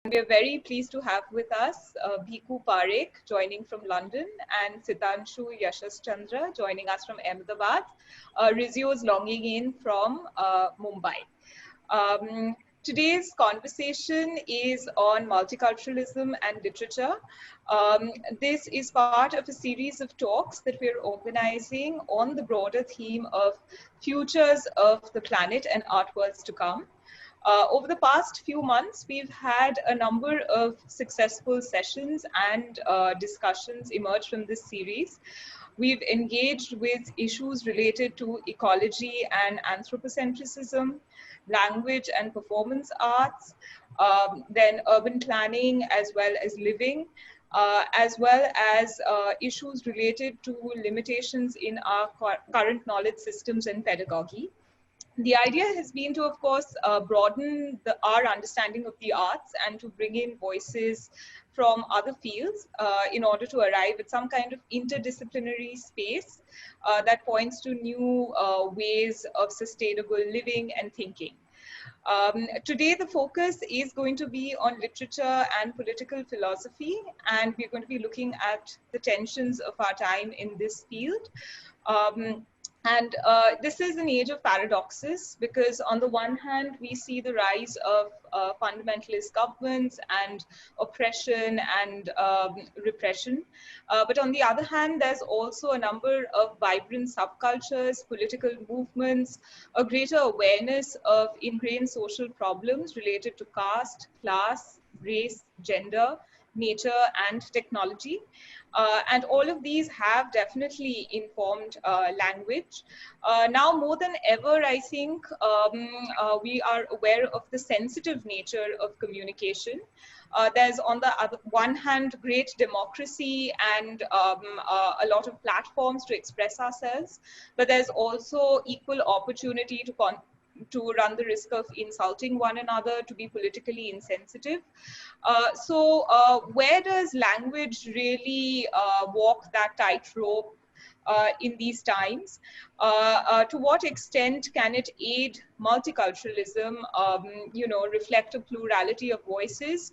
we are very pleased to have with us Bhikhu Parekh joining from London and Sitanshu Yashaschandra joining us from Ahmedabad. Rizio is logging in from Mumbai. Today's conversation is on multiculturalism and literature. This is part of a series of talks that we're organizing on the broader theme of futures of the planet and art worlds to come. Over the past few months, we've had a number of successful sessions and discussions emerge from this series. We've engaged with issues related to ecology and anthropocentrism, language and performance arts, then urban planning as well as living, as well as issues related to limitations in our current knowledge systems and pedagogy. The idea has been to, of course, broaden our understanding of the arts and to bring in voices from other fields in order to arrive at some kind of interdisciplinary space that points to new ways of sustainable living and thinking. Today, the focus is going to be on literature and political philosophy, and we're going to be looking at the tensions of our time in this field. This is an age of paradoxes because on the one hand, we see the rise of fundamentalist governments and oppression and repression. But on the other hand, there's also a number of vibrant subcultures, political movements, a greater awareness of ingrained social problems related to caste, class, race, gender, nature, and technology. And all of these have definitely informed language. Now more than ever, I think we are aware of the sensitive nature of communication. There's on the other one hand, great democracy and a lot of platforms to express ourselves, but there's also equal opportunity to run the risk of insulting one another, to be politically insensitive. Where does language really walk that tightrope in these times? To what extent can it aid multiculturalism, reflect a plurality of voices?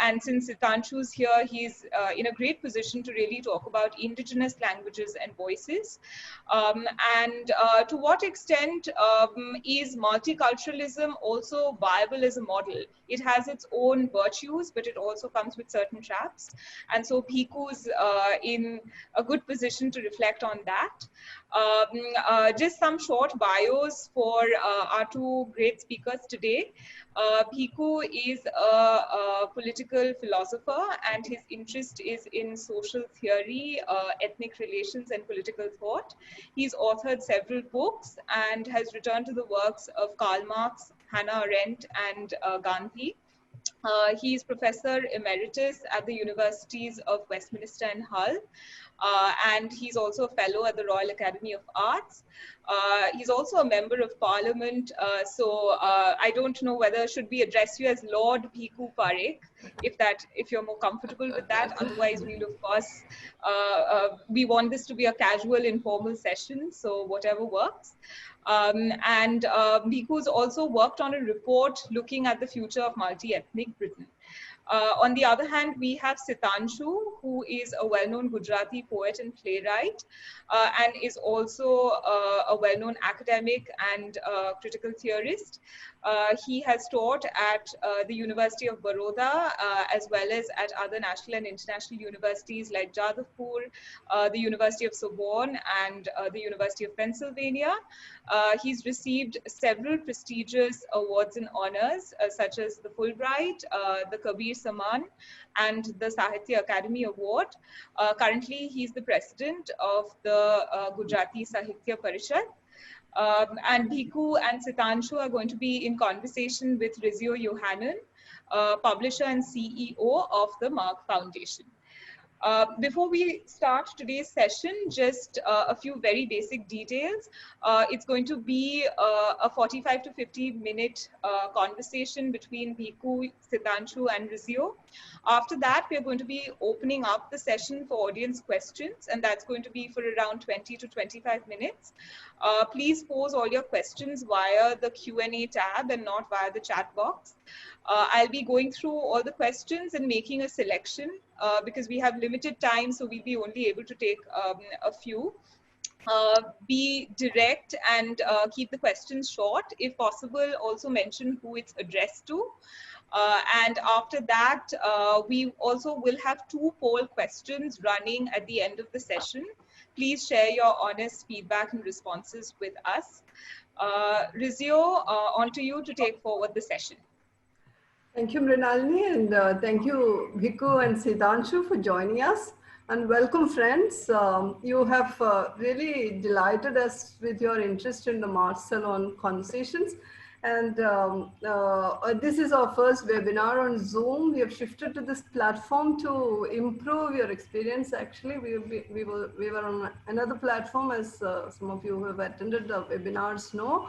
And since Sitanshu's here, he's in a great position to really talk about indigenous languages and voices. To what extent is multiculturalism also viable as a model? It has its own virtues, but it also comes with certain traps. And so Bhikhu's in a good position to reflect on that. Just some short bios for our two great speakers today. Bhikhu is a political philosopher and his interest is in social theory, ethnic relations and political thought. He's authored several books and has returned to the works of Karl Marx, Hannah Arendt and Gandhi. He is Professor Emeritus at the Universities of Westminster and Hull. And he's also a fellow at the Royal Academy of Arts. He's also a member of Parliament. I don't know whether should we address you as Lord Bhikhu Parekh, if you're more comfortable with that. Otherwise, we'll of course, we want this to be a casual, informal session. So whatever works. Bhikhu's also worked on a report looking at the future of multi-ethnic Britain. On the other hand, we have Sitanshu, who is a well-known Gujarati poet and playwright, and is also a well-known academic and critical theorist. He has taught at the University of Baroda, as well as at other national and international universities like Jadavpur, the University of Sorbonne, and the University of Pennsylvania. He's received several prestigious awards and honors, such as the Fulbright, the Kabir Saman, and the Sahitya Academy Award. Currently, he's the president of the Gujarati Sahitya Parishad. And Bhikhu and Sitanshu are going to be in conversation with Rizio Yohannan, publisher and CEO of the Marg Foundation. Before we start today's session, just a few very basic details. It's going to be a 45 to 50-minute conversation between Bhikhu, Sitanshu, and Rizio. After that, we're going to be opening up the session for audience questions, and that's going to be for around 20 to 25 minutes. Please pose all your questions via the Q&A tab and not via the chat box. I'll be going through all the questions and making a selection because we have limited time, so we'll be only able to take a few. Be direct and keep the questions short. If possible, also mention who it's addressed to. And after that, we also will have 2 poll questions running at the end of the session. Please share your honest feedback and responses with us. Rizio, on to you to take forward the session. Thank you, Mrinalini, and thank you, Bhikhu and Sitanshu, for joining us. And welcome, friends. You have really delighted us with your interest in the Marg Salon conversations. And this is our first webinar on Zoom. We have shifted to this platform to improve your experience. Actually, we were on another platform, as some of you who have attended the webinars know.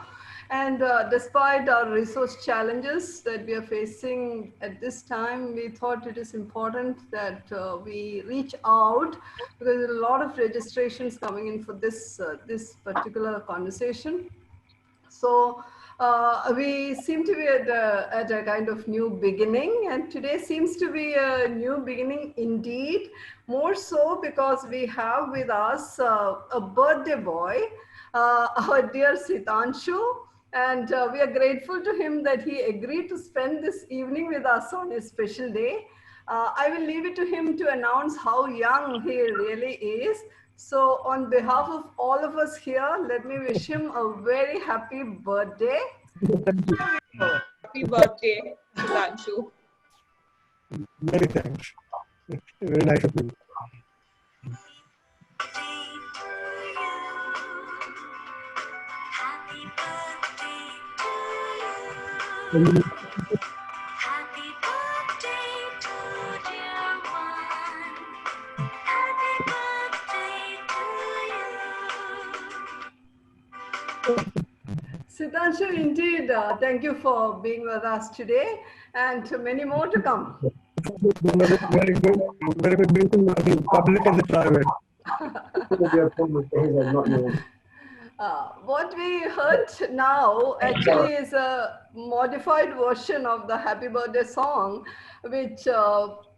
And despite our resource challenges that we are facing at this time, we thought it is important that we reach out, because there are a lot of registrations coming in for this, this particular conversation. So we seem to be at a kind of new beginning, and today seems to be a new beginning indeed, more so because we have with us a birthday boy, our dear Sitanshu. And we are grateful to him that he agreed to spend this evening with us on his special day. I will leave it to him to announce how young he really is. So on behalf of all of us here, let me wish him a very happy birthday. Happy birthday, Sitanshu. Many thanks. Very nice of you. Happy birthday to dear one. Happy birthday to you. Sitanshu, indeed, thank you for being with us today, and many more to come. Very good. Very good meeting in public and private. What we heard now actually is a modified version of the Happy Birthday song, which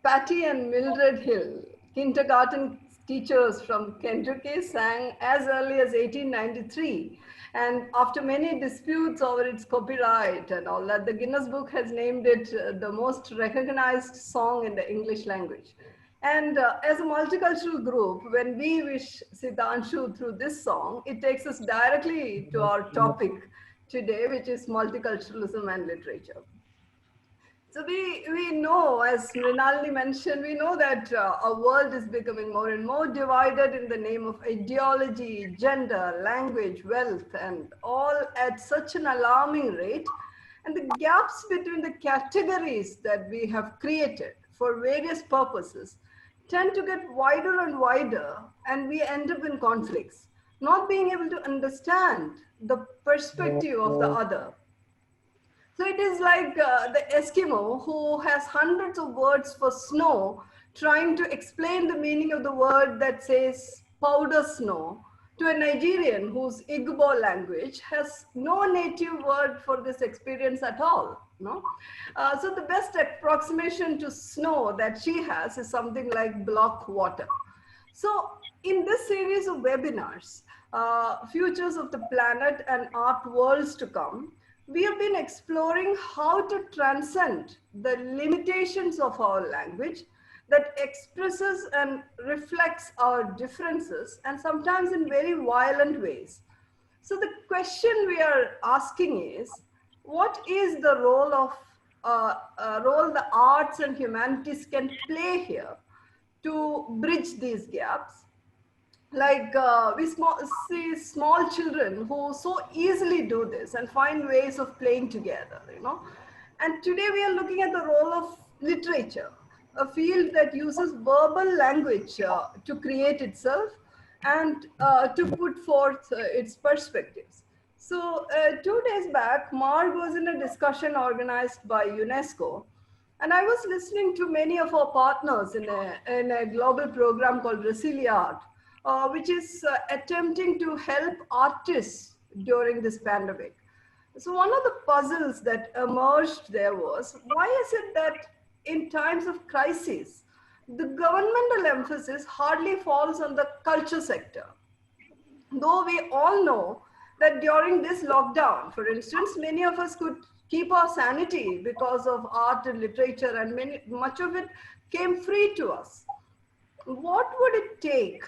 Patty and Mildred Hill, kindergarten teachers from Kentucky, sang as early as 1893. And after many disputes over its copyright and all that, the Guinness Book has named it the most recognized song in the English language. And as a multicultural group, when we wish Sitanshu through this song, it takes us directly to our topic today, which is multiculturalism and literature. So we know, as Mrinalini mentioned, we know that our world is becoming more and more divided in the name of ideology, gender, language, wealth, and all at such an alarming rate. And the gaps between the categories that we have created for various purposes tend to get wider and wider, and we end up in conflicts, not being able to understand the perspective of the other. So it is like the Eskimo who has hundreds of words for snow, trying to explain the meaning of the word that says powder snow to a Nigerian whose Igbo language has no native word for this experience at all. No? So the best approximation to snow that she has is something like block water. So in this series of webinars, Futures of the Planet and Art Worlds to Come, we have been exploring how to transcend the limitations of our language that expresses and reflects our differences, and sometimes in very violent ways. So the question we are asking is, what is the role of the arts and humanities can play here to bridge these gaps? Like we see small children who so easily do this and find ways of playing together, you know. And today we are looking at the role of literature, a field that uses verbal language to create itself and to put forth its perspectives. So 2 days back, Marg was in a discussion organized by UNESCO, and I was listening to many of our partners in a global program called Rizio, which is attempting to help artists during this pandemic. So one of the puzzles that emerged there was, why is it that in times of crisis, the governmental emphasis hardly falls on the culture sector? Though we all know that during this lockdown, for instance, many of us could keep our sanity because of art and literature, and much of it came free to us. What would it take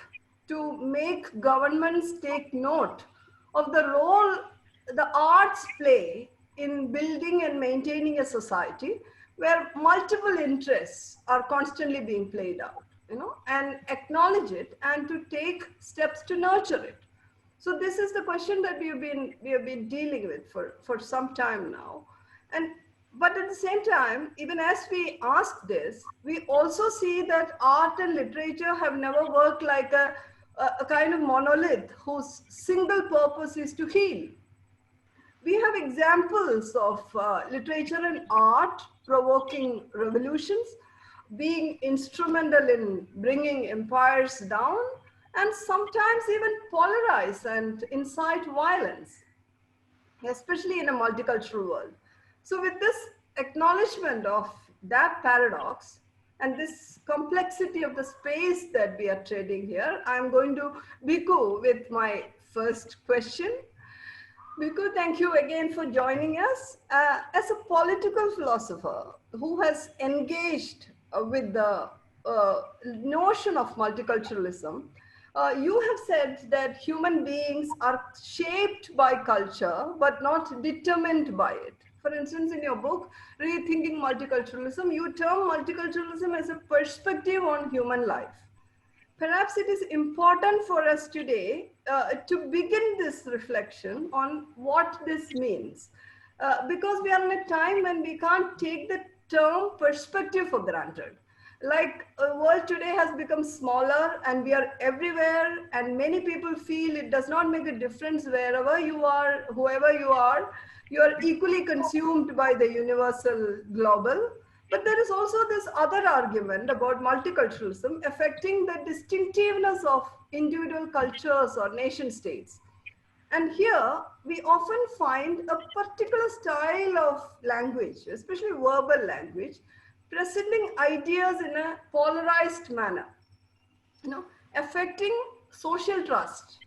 to make governments take note of the role the arts play in building and maintaining a society where multiple interests are constantly being played out, and acknowledge it and to take steps to nurture it? So this is the question that we have been dealing with for some time now. But at the same time, even as we ask this, we also see that art and literature have never worked like a kind of monolith whose single purpose is to heal. We have examples of literature and art provoking revolutions, being instrumental in bringing empires down, and sometimes even polarize and incite violence, especially in a multicultural world. So with this acknowledgement of that paradox and this complexity of the space that we are trading here, I'm going to Bhikhu with my first question. Bhikhu, thank you again for joining us. As a political philosopher who has engaged with the notion of multiculturalism, you have said that human beings are shaped by culture, but not determined by it. For instance, in your book, Rethinking Multiculturalism, you term multiculturalism as a perspective on human life. Perhaps it is important for us today to begin this reflection on what this means, because we are in a time when we can't take the term perspective for granted. Like the world today has become smaller and we are everywhere, and many people feel it does not make a difference wherever you are, whoever you are equally consumed by the universal global. But there is also this other argument about multiculturalism affecting the distinctiveness of individual cultures or nation states. And here we often find a particular style of language, especially verbal language, presenting ideas in a polarized manner, affecting social trust,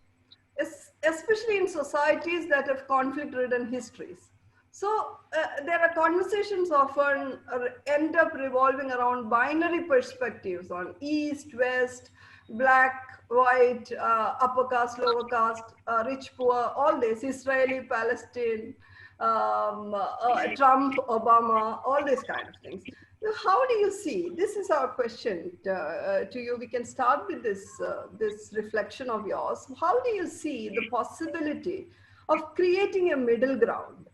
especially in societies that have conflict-ridden histories. So there are conversations often end up revolving around binary perspectives on East, West, Black, White, upper caste, lower caste, rich, poor, all this, Israeli, Palestine, Trump, Obama, all these kind of things. How do you see, this is our question to you, we can start with this reflection of yours. How do you see the possibility of creating a middle ground,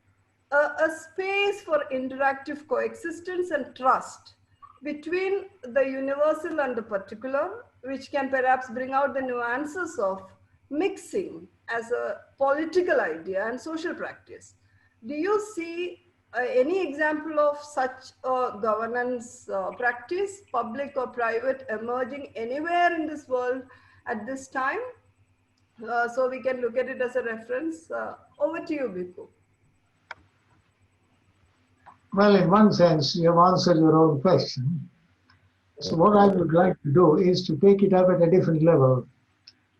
a space for interactive coexistence and trust between the universal and the particular, which can perhaps bring out the nuances of mixing as a political idea and social practice? Do you see any example of such governance practice, public or private, emerging anywhere in this world at this time? So we can look at it as a reference. Over to you, Bhikhu. Well, in one sense, you have answered your own question. So what I would like to do is to take it up at a different level.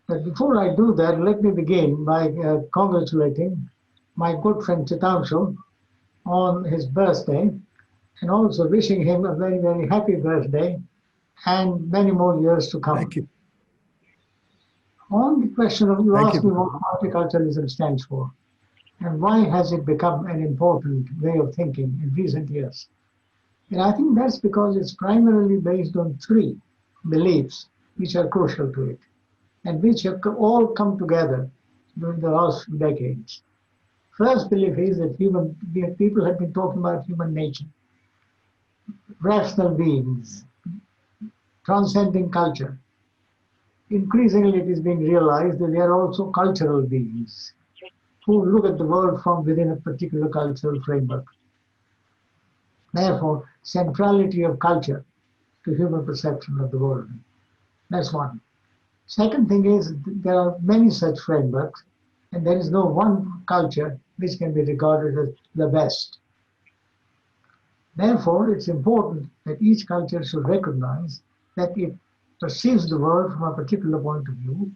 But before I do that, let me begin by congratulating my good friend Sitanshu on his birthday, and also wishing him a very, very happy birthday and many more years to come. Thank you. On the question of, you Thank asked you. me what multiculturalism stands for, and why has it become an important way of thinking in recent years? And I think that's because it's primarily based on three beliefs which are crucial to it, and which have all come together during the last few decades. First belief is that people have been talking about human nature, rational beings, transcending culture. Increasingly, it is being realized that they are also cultural beings who look at the world from within a particular cultural framework. Therefore, centrality of culture to human perception of the world. That's one. Second thing is there are many such frameworks, and there is no one culture which can be regarded as the best. Therefore, it's important that each culture should recognize that it perceives the world from a particular point of view,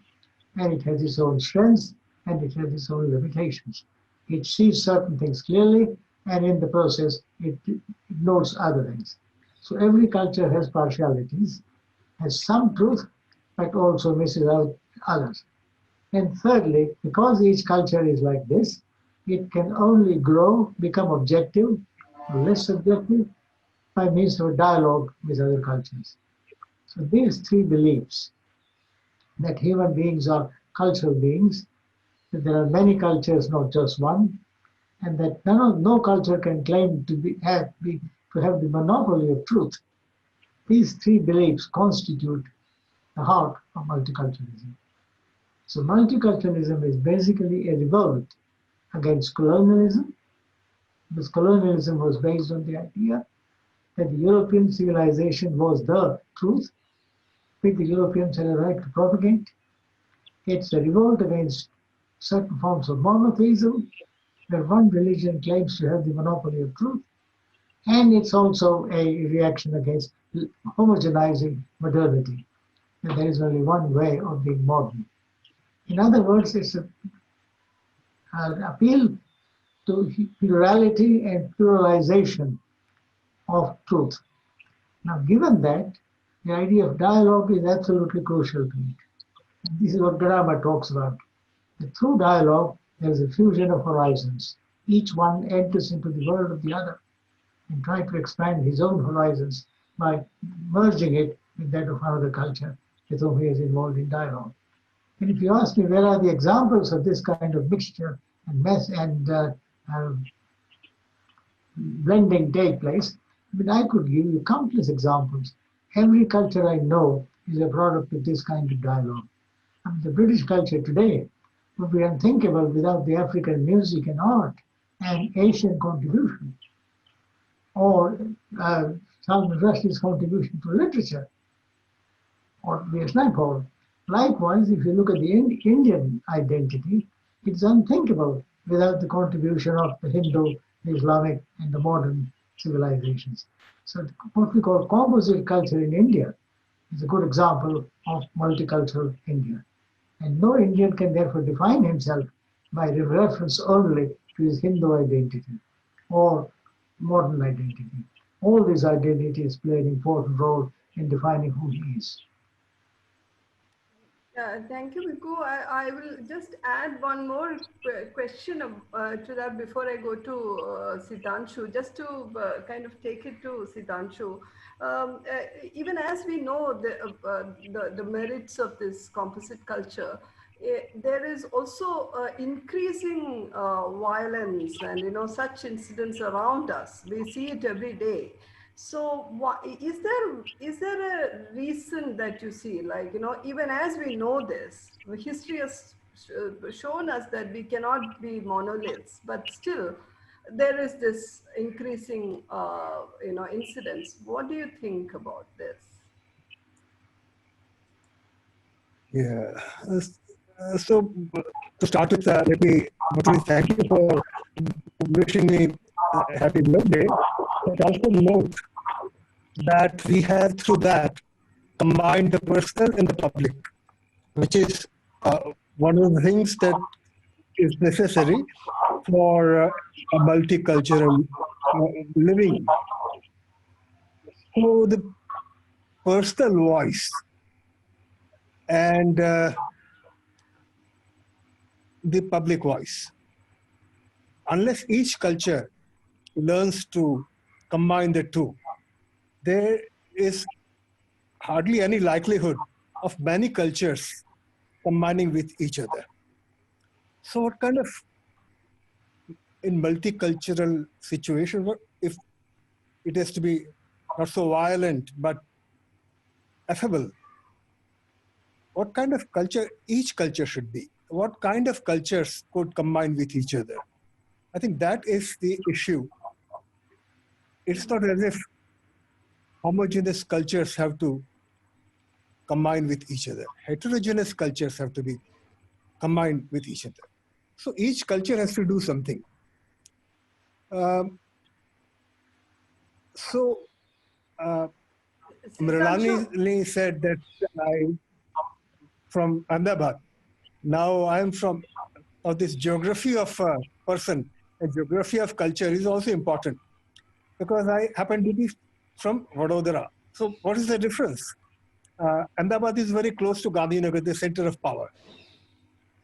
and it has its own strengths and it has its own limitations. It sees certain things clearly, and in the process, it ignores other things. So every culture has partialities, has some truth, but also misses out others. And thirdly, because each culture is like this, it can only grow, become objective, or less subjective, by means of a dialogue with other cultures. So these three beliefs, that human beings are cultural beings, that there are many cultures, not just one, and that no culture can claim to have the monopoly of truth. These three beliefs constitute the heart of multiculturalism. So multiculturalism is basically a revolt against colonialism, because colonialism was based on the idea that the European civilization was the truth, which the Europeans had a right to propagate. It's a revolt against certain forms of monotheism, where one religion claims to have the monopoly of truth, and it's also a reaction against homogenizing modernity, that there is only one way of being modern. In other words, it's an appeal to plurality and pluralization of truth. Now, given that, the idea of dialogue is absolutely crucial to it. And this is what Garama talks about. That through dialogue, there is a fusion of horizons. Each one enters into the world of the other and tries to expand his own horizons by merging it with that of another culture with whom he is involved in dialogue. And if you ask me where are the examples of this kind of mixture and mess and blending take place, I mean, I could give you countless examples. Every culture I know is a product of this kind of dialogue. I mean, the British culture today would be unthinkable without the African music and art and Asian contribution, or Salman Rushdie's contribution to literature, or Vietnam. Likewise, if you look at the Indian identity, it's unthinkable without the contribution of the Hindu, the Islamic, and the modern civilizations. So what we call composite culture in India is a good example of multicultural India. And no Indian can therefore define himself by reference only to his Hindu identity or modern identity. All these identities play an important role in defining who he is. Thank you, Bhikhu. I will just add one more question to that before I go to Sitanshu, just to kind of take it to Sitanshu. Even as we know the merits of this composite culture, there is also increasing violence and such incidents around us. We see it every day. So is there a reason that you see, like, even as we know this, history has shown us that we cannot be monoliths, but still there is this increasing, incidents. What do you think about this? Yeah. So to start with, let me thank you for wishing me a happy birthday. But also note that we have through that combined the personal and the public, which is one of the things that is necessary for a multicultural living. So the personal voice and the public voice, unless each culture learns to combine the two, there is hardly any likelihood of many cultures combining with each other. So what kind of, in multicultural situation, if it has to be not so violent, but affable, what kind of culture each culture should be, what kind of cultures could combine with each other. I think that is the issue. It's not as if homogeneous cultures have to combine with each other. Heterogeneous cultures have to be combined with each other. So each culture has to do something. So Mralani said that I'm from Ahmedabad. Now I'm from this geography of a person, and geography of culture is also important because I happen to be from Vadodara. So what is the difference? Ahmedabad is very close to Gandhinagar, the center of power.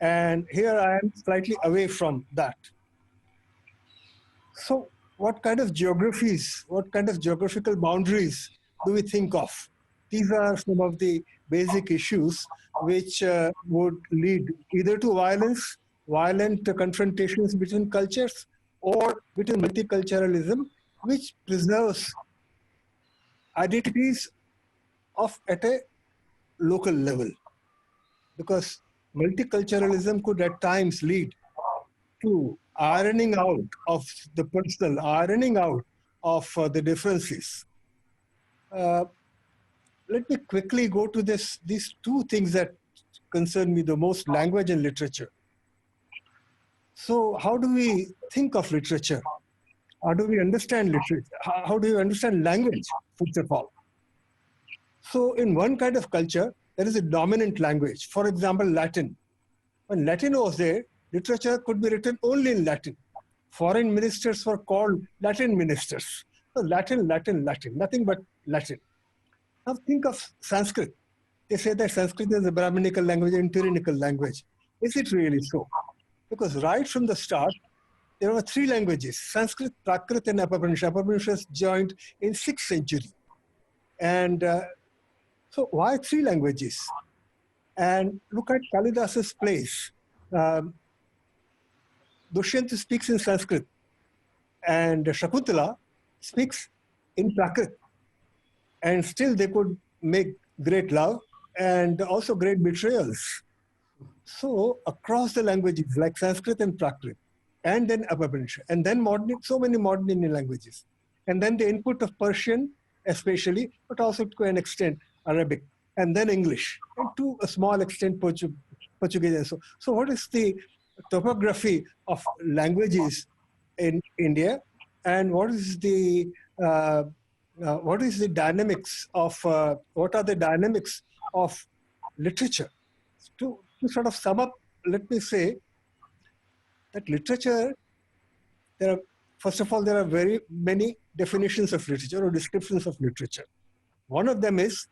And here I am slightly away from that. So what kind of geographies, what kind of geographical boundaries do we think of? These are some of the basic issues which would lead either to violence, violent confrontations between cultures, or between multiculturalism, which preserves identities at a local level. Because multiculturalism could at times lead to ironing out of the personal, ironing out of the differences. Let me quickly go to these two things that concern me the most, language and literature. So how do we think of literature? How do we understand literature? How do you understand language, first of all? So in one kind of culture, there is a dominant language. For example, Latin. When Latin was there, literature could be written only in Latin. Foreign ministers were called Latin ministers. So Latin, Latin, Latin, nothing but Latin. Now think of Sanskrit. They say that Sanskrit is a Brahminical language and tyrannical language. Is it really so? Because right from the start, there were three languages: Sanskrit, Prakrit, and Apabhransha. Apabhransha was joined in 6th century. And so why three languages? And look at Kalidas's plays. Dushyanta speaks in Sanskrit, and Shakuntala speaks in Prakrit. And still they could make great love and also great betrayals. So across the languages like Sanskrit and Prakrit, and then Apabhransha, and then so many modern Indian languages, and then the input of Persian especially, but also to an extent Arabic, and then English, and to a small extent Portuguese. So what is the topography of languages in India, and what is the dynamics of what are the dynamics of literature? To sort of sum up, let me say that literature, first of all, there are very many definitions of literature or descriptions of literature. One of them is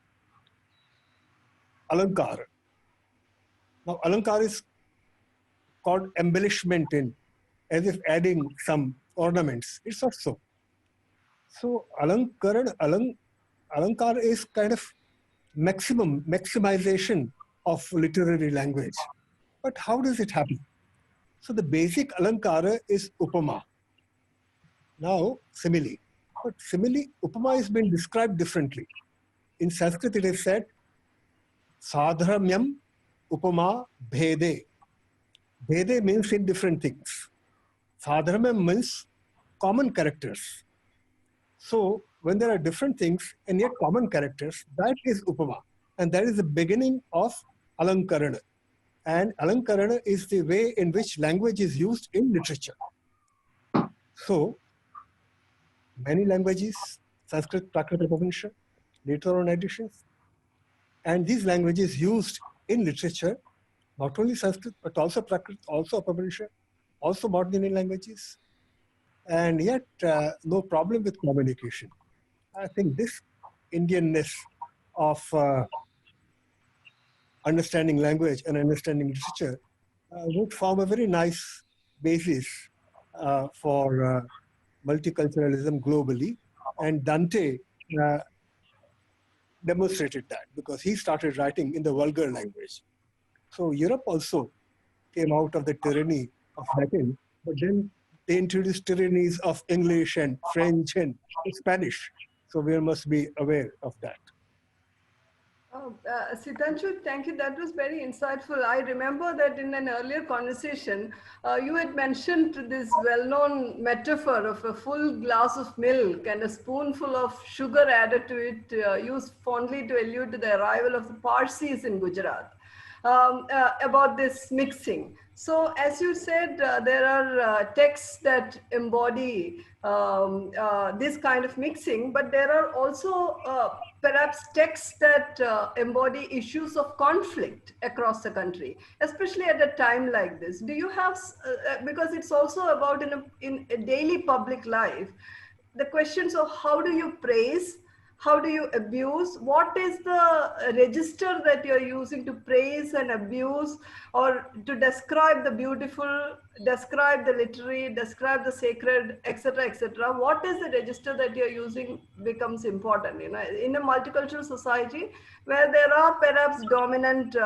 alankara. Now, alankara is called embellishment, as if adding some ornaments. It's not so. So alankara is kind of maximization of literary language. But how does it happen? So the basic alankara is upama. Now, simile. But simile, upama has been described differently. In Sanskrit, it is said, sadharamyam upama bhede. Bhede means in different things. Sadharamyam means common characters. So when there are different things and yet common characters, that is upama. And that is the beginning of alankarana. And alankarana is the way in which language is used in literature. So many languages, Sanskrit, Prakrit, Apabhransha, later on additions. And these languages used in literature, not only Sanskrit, but also Prakrit, also Apabhransha, also modern Indian languages. And yet, no problem with communication. I think this Indianness of understanding language and understanding literature would form a very nice basis for multiculturalism globally. And Dante demonstrated that because he started writing in the vulgar language. So Europe also came out of the tyranny of Latin, but then they introduced tyrannies of English and French and Spanish. So we must be aware of that. Sitanshu, thank you. That was very insightful. I remember that in an earlier conversation, you had mentioned this well-known metaphor of a full glass of milk and a spoonful of sugar added to it, used fondly to allude to the arrival of the Parsis in Gujarat. About this mixing. So, as you said, there are texts that embody this kind of mixing, but there are also perhaps texts that embody issues of conflict across the country, especially at a time like this. Do you have, because it's also about in a daily public life, the questions of how do you praise, how do you abuse, what is the register that you're using to praise and abuse, or to describe the beautiful, describe the literary, describe the sacred, etc., etc. What is the register that you're using becomes important, you know, in a multicultural society where there are perhaps dominant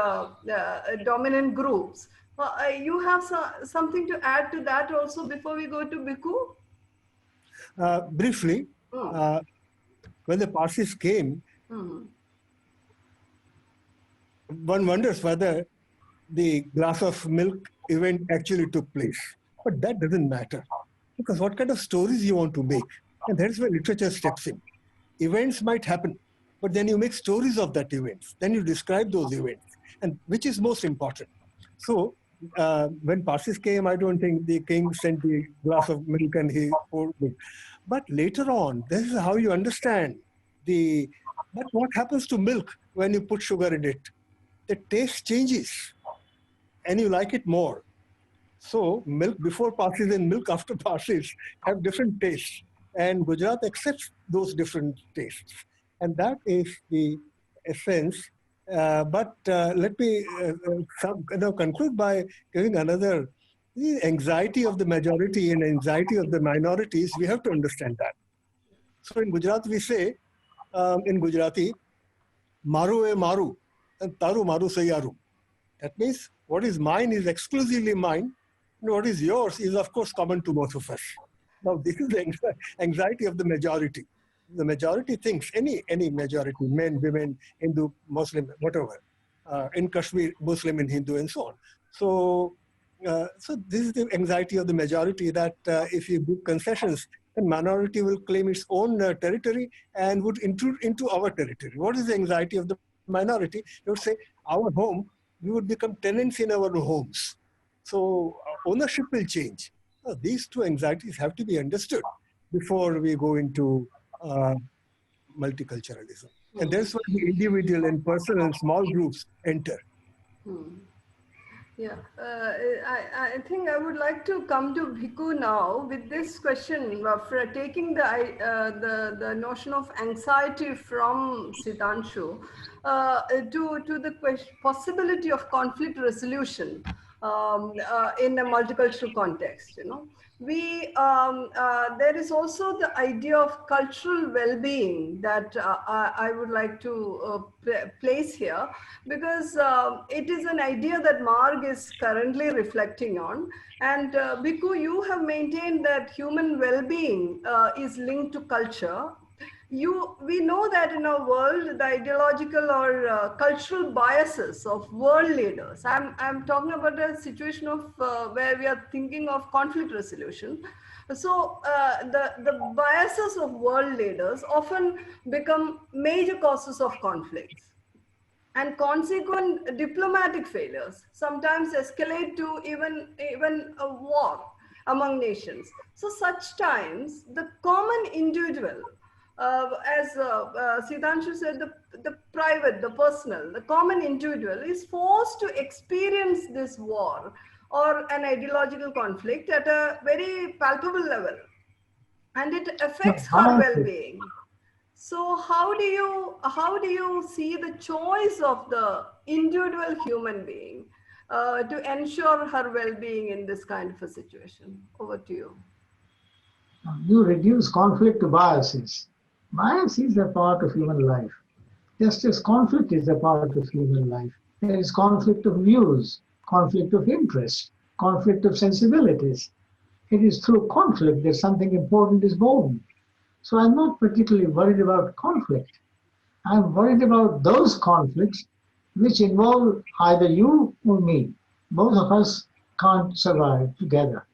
dominant groups. You have something to add to that also before we go to Bhikhu? Briefly, when the Parsis came, one wonders whether the glass of milk event actually took place. But that doesn't matter, because what kind of stories you want to make? And that's where literature steps in. Events might happen, but then you make stories of that events. Then you describe those events, and which is most important. So when Parsis came, I don't think the king sent the glass of milk and he poured milk. But later on, this is how you understand but what happens to milk when you put sugar in it? The taste changes and you like it more. So milk before Parsis and milk after Parsis have different tastes. And Gujarat accepts those different tastes. And that is the essence. But let me conclude by giving another. The anxiety of the majority and anxiety of the minorities, we have to understand that. So in Gujarat, we say, in Gujarati, maru e maru, and taru maru sayaru. That means what is mine is exclusively mine, and what is yours is, of course, common to both of us. Now, this is the anxiety of the majority. The majority thinks, any majority, men, women, Hindu, Muslim, whatever, in Kashmir, Muslim and Hindu, and so on. So this is the anxiety of the majority, that if you give concessions, then minority will claim its own territory and would intrude into our territory. What is the anxiety of the minority? They would say, our home, we would become tenants in our homes. So ownership will change. These two anxieties have to be understood before we go into multiculturalism. And that's why the individual and personal and small groups enter. Yeah, I think I would like to come to Bhikhu now with this question of taking the notion of anxiety from Sitanshu to the possibility of conflict resolution in a multicultural context. You know, there is also the idea of cultural well-being that I would like to place here, because it is an idea that Marg is currently reflecting on. And Bhikhu, you have maintained that human well-being is linked to culture. We know that in our world, the ideological or cultural biases of world leaders, I'm talking about a situation of where we are thinking of conflict resolution. So the biases of world leaders often become major causes of conflicts, and consequent diplomatic failures sometimes escalate to even a war among nations. So such times, the common individual, as Sitanshu said, the private, the personal, the common individual is forced to experience this war or an ideological conflict at a very palpable level, and it affects her well-being. So how do you see the choice of the individual human being to ensure her well-being in this kind of a situation? Over to you. You reduce conflict to biases. Biases are part of human life. Just as conflict is a part of human life. There is conflict of views, conflict of interest, conflict of sensibilities. It is through conflict that something important is born. So I'm not particularly worried about conflict. I'm worried about those conflicts which involve either you or me. Both of us can't survive together.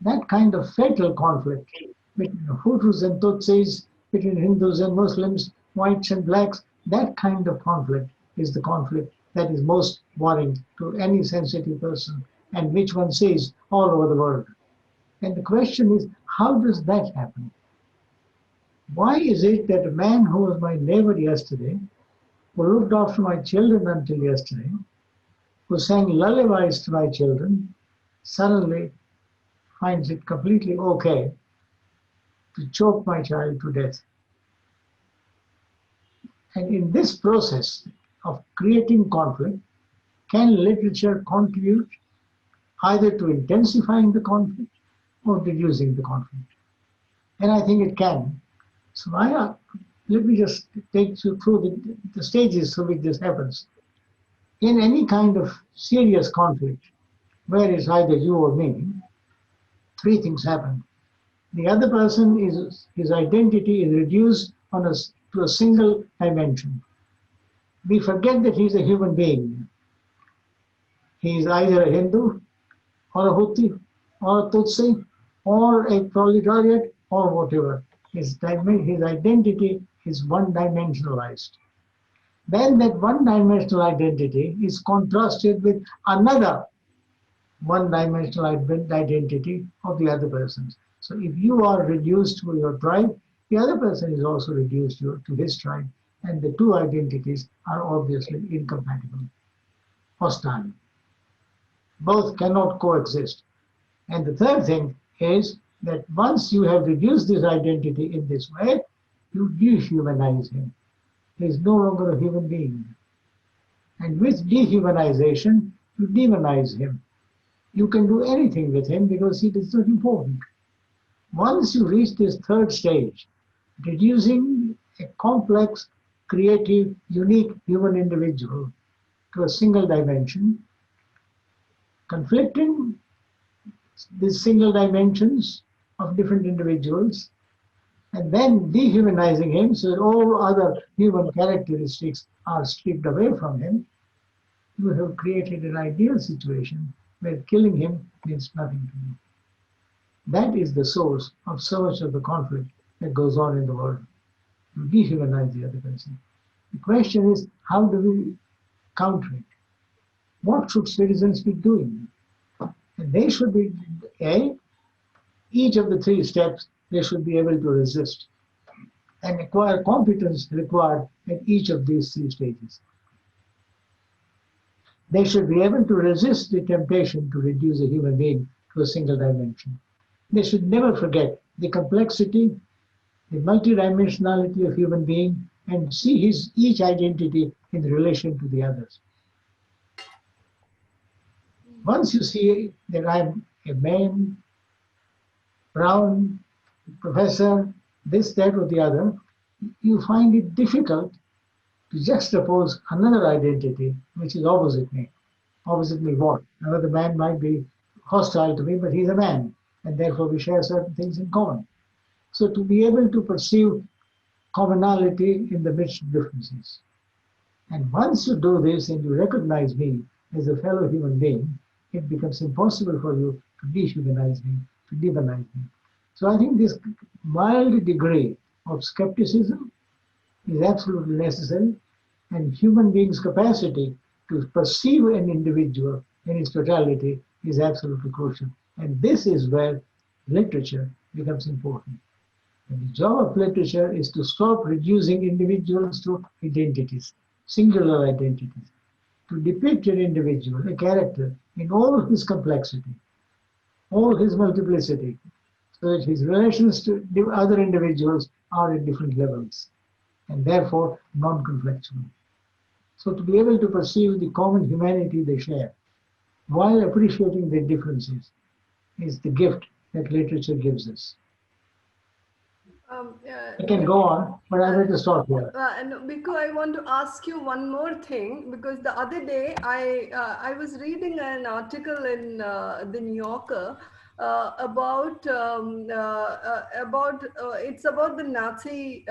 That kind of fatal conflict between Hutus and Tutsis, between Hindus and Muslims, whites and blacks, that kind of conflict is the conflict that is most worrying to any sensitive person, and which one sees all over the world. And the question is, how does that happen? Why is it that a man who was my neighbor yesterday, who looked after my children until yesterday, who sang lullabies to my children, suddenly finds it completely okay to choke my child to death? And in this process of creating conflict, can literature contribute either to intensifying the conflict or reducing the conflict? And I think it can. So let me just take you through the stages through which this happens. In any kind of serious conflict, where it's either you or me, three things happen. The other person his identity is reduced to a single dimension. We forget that he's a human being. He is either a Hindu or a Hutu or a Tutsi or a proletariat or whatever. His identity is one-dimensionalized. Then that one-dimensional identity is contrasted with another one-dimensional identity of the other persons. So if you are reduced to your tribe, the other person is also reduced to his tribe, and the two identities are obviously incompatible, hostile. Both cannot coexist. And the third thing is that once you have reduced this identity in this way, you dehumanize him. He is no longer a human being. And with dehumanization, you demonize him. You can do anything with him because he is not important. Once you reach this third stage, reducing a complex, creative, unique human individual to a single dimension, conflicting these single dimensions of different individuals, and then dehumanizing him so that all other human characteristics are stripped away from him, you have created an ideal situation where killing him means nothing to you. That is the source of so much of the conflict that goes on in the world. You dehumanize the other person. The question is, how do we counter it? What should citizens be doing? And they should be, each of the three steps, they should be able to resist and acquire competence required at each of these three stages. They should be able to resist the temptation to reduce a human being to a single dimension. They should never forget the complexity, the multidimensionality of human being, and see each identity in relation to the others. Once you see that I'm a man, brown, professor, this, that, or the other, you find it difficult to juxtapose another identity which is opposite me. Opposite me what? Another man might be hostile to me, but he's a man, and therefore we share certain things in common. So to be able to perceive commonality in the midst of differences. And once you do this and you recognize me as a fellow human being, it becomes impossible for you to dehumanize me, to demonize me. So I think this mild degree of skepticism is absolutely necessary, and human beings' capacity to perceive an individual in its totality is absolutely crucial. And this is where literature becomes important. And the job of literature is to stop reducing individuals to identities, singular identities, to depict an individual, a character, in all his complexity, all his multiplicity, so that his relations to other individuals are at different levels, and therefore non-conflictual. So to be able to perceive the common humanity they share, while appreciating their differences, is the gift that literature gives us. I can go on, but I'm going to stop here. And Bhikhu, I want to ask you one more thing, because the other day I was reading an article in the New Yorker it's about the Nazi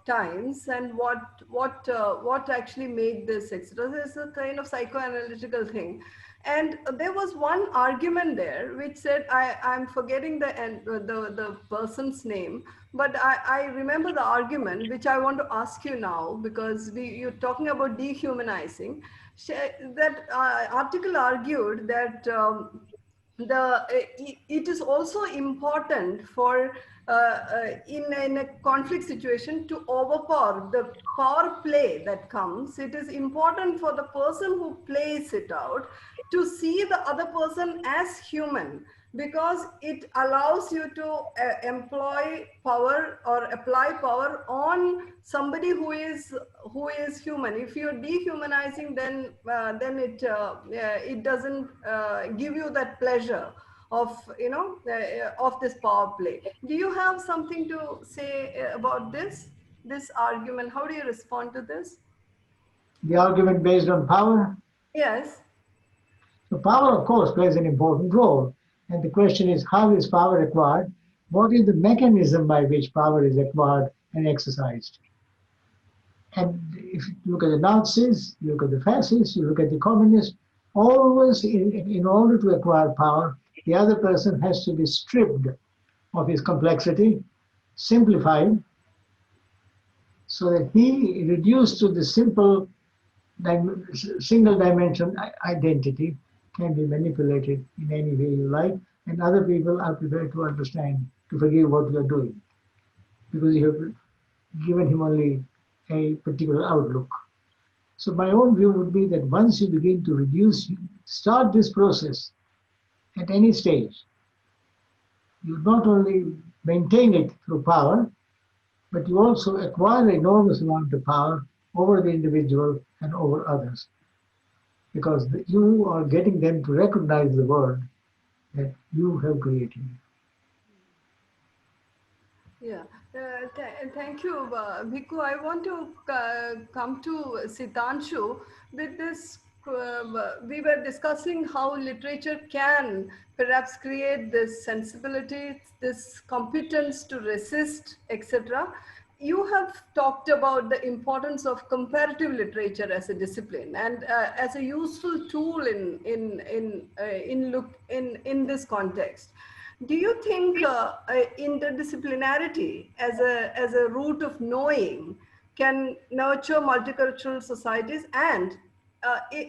times and what actually made this, etc. It's a kind of psychoanalytical thing. And there was one argument there which said, I'm forgetting the person's name, but I remember the argument which I want to ask you now, because you're talking about dehumanizing. That article argued that it is also important for in a conflict situation to overpower the power play that comes. It is important for the person who plays it out to see the other person as human, because it allows you to employ power or apply power on somebody who is human. If you're dehumanizing, then it doesn't give you that pleasure of of this power play. Do you have something to say about this argument? How do you respond to this? The argument based on power? Yes. So power, of course, plays an important role. And the question is, how is power acquired? What is the mechanism by which power is acquired and exercised? And if you look at the Nazis, you look at the fascists, you look at the communists, always in order to acquire power, the other person has to be stripped of his complexity, simplified, so that he reduced to the simple single dimension identity can be manipulated in any way you like, and other people are prepared to understand, to forgive what you are doing, because you have given him only a particular outlook. So my own view would be that once you begin to start this process at any stage, you not only maintain it through power, but you also acquire an enormous amount of power over the individual and over others, because you are getting them to recognize the world that you have created. Yeah, thank you, Bhikhu. I want to come to Sitanshu with this. We were discussing how literature can perhaps create this sensibility, this competence to resist, etc. You have talked about the importance of comparative literature as a discipline and as a useful tool in this context. Do you think interdisciplinarity as a root of knowing can nurture multicultural societies? And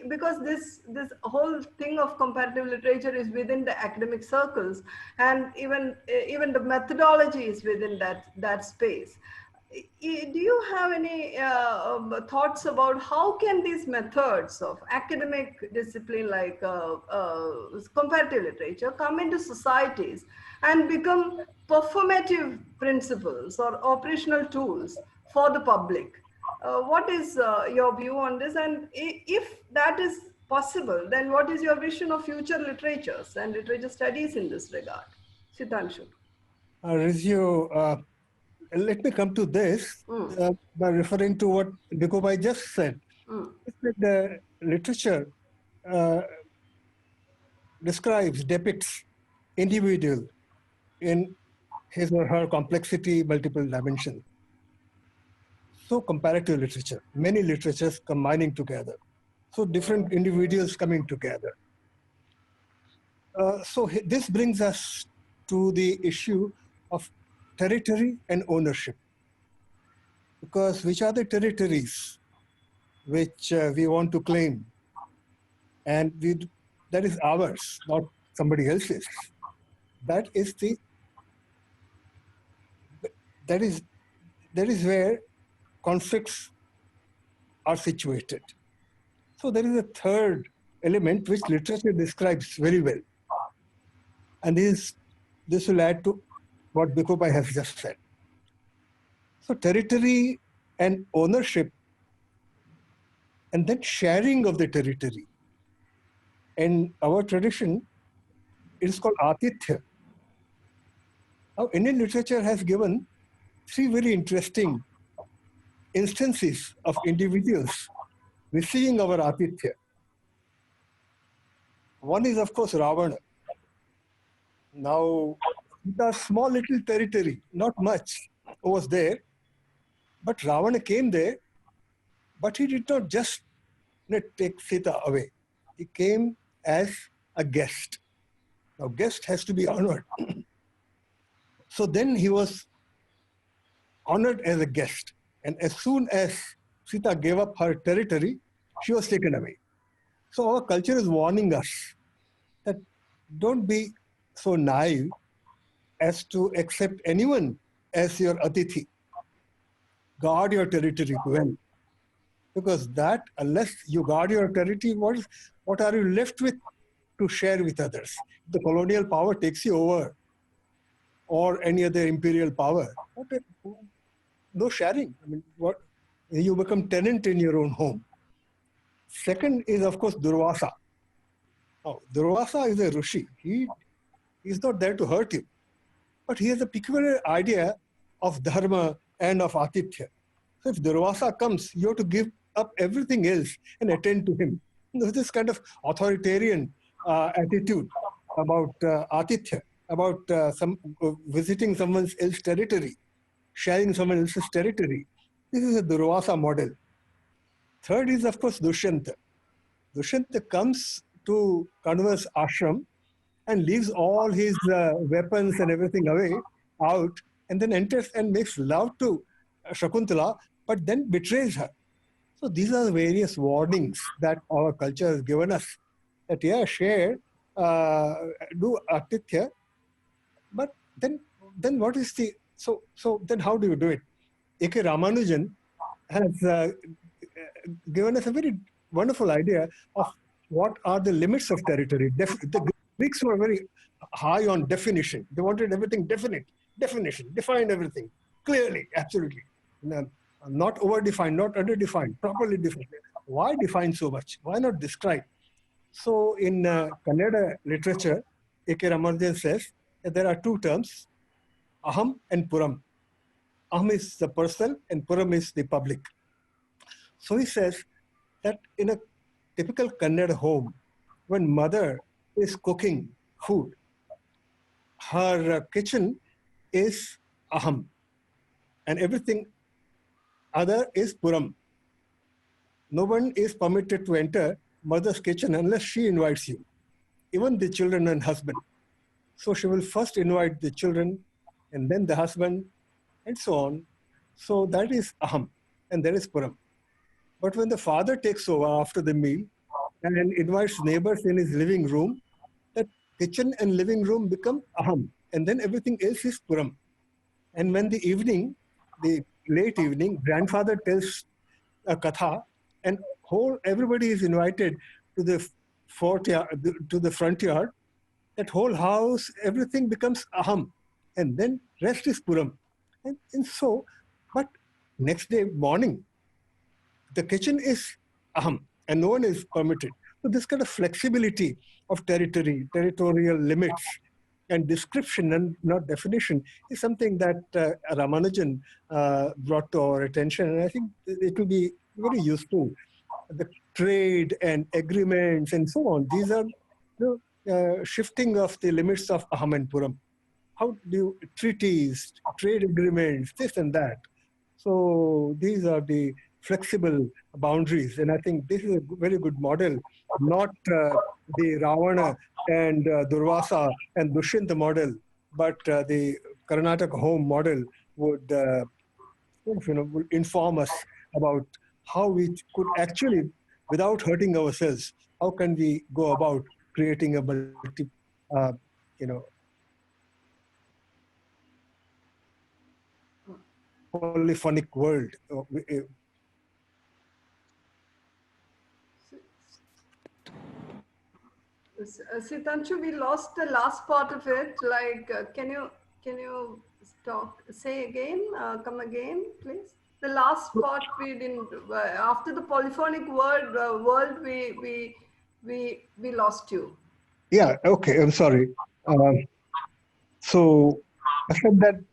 because this whole thing of comparative literature is within the academic circles, and even the methodology is within that space. Do you have any thoughts about how can these methods of academic discipline like comparative literature come into societies and become performative principles or operational tools for the public? What is your view on this? And if that is possible, then what is your vision of future literatures and literature studies in this regard? Sitanshu. Rizio, let me come to this by referring to what Bhikhu just said. The literature depicts individual in his or her complexity, multiple dimensions. So comparative literature, many literatures combining together. So different individuals coming together. So this brings us to the issue of territory and ownership. Because which are the territories which we want to claim, and that is ours, not somebody else's. That is where conflicts are situated. So there is a third element which literature describes very well, and this will add to what Bhikhu has just said. So territory and ownership, and then sharing of the territory. In our tradition, it is called Atithya. Now, Indian literature has given 3 very interesting instances of individuals receiving our Atithya. One is, of course, Ravana. Now, the small little territory, not much, was there, but Ravana came there, but he did not just take Sita away. He came as a guest. Now, guest has to be honored. So then he was honored as a guest. And as soon as Sita gave up her territory, she was taken away. So our culture is warning us that don't be so naive as to accept anyone as your atithi. Guard your territory well. Because that, unless you guard your territory, what are you left with to share with others? The colonial power takes you over, or any other imperial power. No sharing. I mean, you become tenant in your own home. Second is, of course, Durvasa. Now, Durvasa is a Rishi. He is not there to hurt you, but he has a peculiar idea of dharma and of atithya. So if Durvasa comes, you have to give up everything else and attend to him. There's this kind of authoritarian attitude about atithya, about visiting someone else's territory, sharing someone else's territory. This is a Durvasa model. Third is, of course, Dushyanta. Dushyanta comes to Kanva's ashram and leaves all his weapons and everything out, and then enters and makes love to Shakuntala, but then betrays her. So these are the various warnings that our culture has given us. That share, do atithya, but then what is the so then how do you do it? A.K. Ramanujan has given us a very wonderful idea of what are the limits of territory. The Greeks were very high on definition. They wanted everything definite, definition, define everything clearly, absolutely. Not over-defined, not under-defined, properly defined. Why define so much? Why not describe? So in Kannada literature, A.K. Ramanujan says that there are two terms, Aham and Puram. Aham is the person and Puram is the public. So he says that in a typical Kannada home, when mother is cooking food, her kitchen is Aham and everything other is Puram. No one is permitted to enter mother's kitchen unless she invites you, even the children and husband. So she will first invite the children and then the husband and so on. So that is Aham and there is Puram. But when the father takes over after the meal and invites neighbors in his living room, that kitchen and living room become Aham and then everything else is Puram. And when the evening, the late evening, grandfather tells a katha, and everybody is invited to the front yard. That whole house, everything becomes Aham, and then rest is Puram. And so, but next day morning, the kitchen is Aham, and no one is permitted. So this kind of flexibility of territorial limits, and description and not definition is something that Ramanujan brought to our attention, and I think it will be very useful. The trade and agreements and so on, these are shifting of the limits of Aham and Puram. How do you, treaties, trade agreements, this and that. So these are the flexible boundaries, and I think this is a very good model, not the Ravana and Durvasa and Dushyanta model, but the Karnataka home model would would inform us about how we could actually, without hurting ourselves, how can we go about creating a polyphonic world. Sitanshu, we lost the last part of it. Like, can you say again? Come again, please. The last part we didn't. After the polyphonic world, we lost you. Yeah. Okay. I'm sorry. So I said that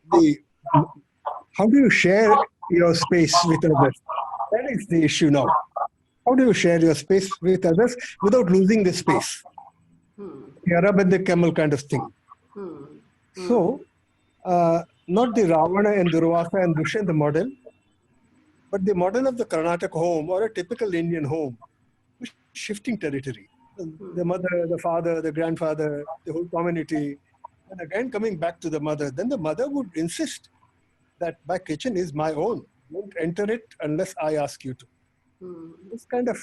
how do you share your space with others? That is the issue now. How do you share your space with others without losing the space? The Arab and the camel kind of thing. So, not the Ravana and Durvasa and Bhushan the model, but the model of the Karnataka home or a typical Indian home, with shifting territory. The mother, the father, the grandfather, the whole community, and again coming back to the mother. Then the mother would insist that my kitchen is my own. Don't enter it unless I ask you to. This kind of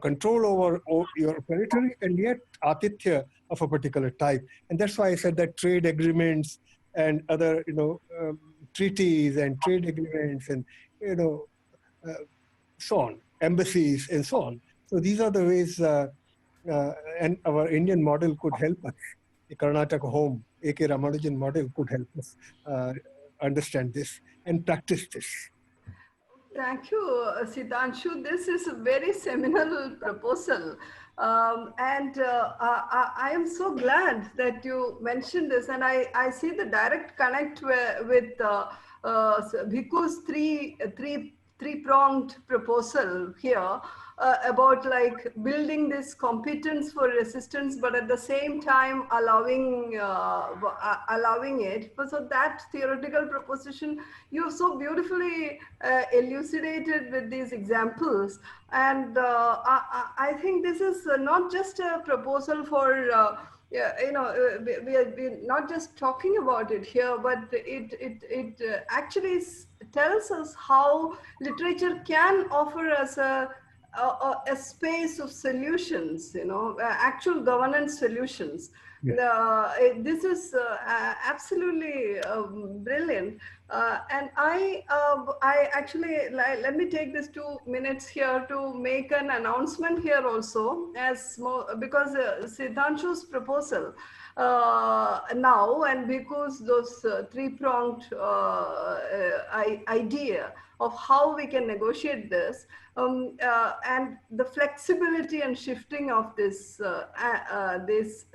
control over your territory and yet atithya of a particular type. And that's why I said that trade agreements and other treaties and trade agreements and so on, embassies and so on. So these are the ways and our Indian model could help us. The Karnataka home, A.K. Ramanujan model could help us understand this and practice this. Thank you, Sitanshu. This is a very seminal proposal. I am so glad that you mentioned this. And I see the direct connect with Bhikhu's three-pronged proposal here. About like building this competence for resistance, but at the same time allowing it. So that theoretical proposition you so beautifully elucidated with these examples, and I think this is not just a proposal for. We're not just talking about it here, but it actually tells us how literature can offer us a space of solutions, actual governance solutions. Yeah. This is absolutely brilliant. And I actually, let me take this 2 minutes here to make an announcement here also, because Sitanshu's proposal now, and because those three-pronged idea of how we can negotiate this, and the flexibility and shifting of these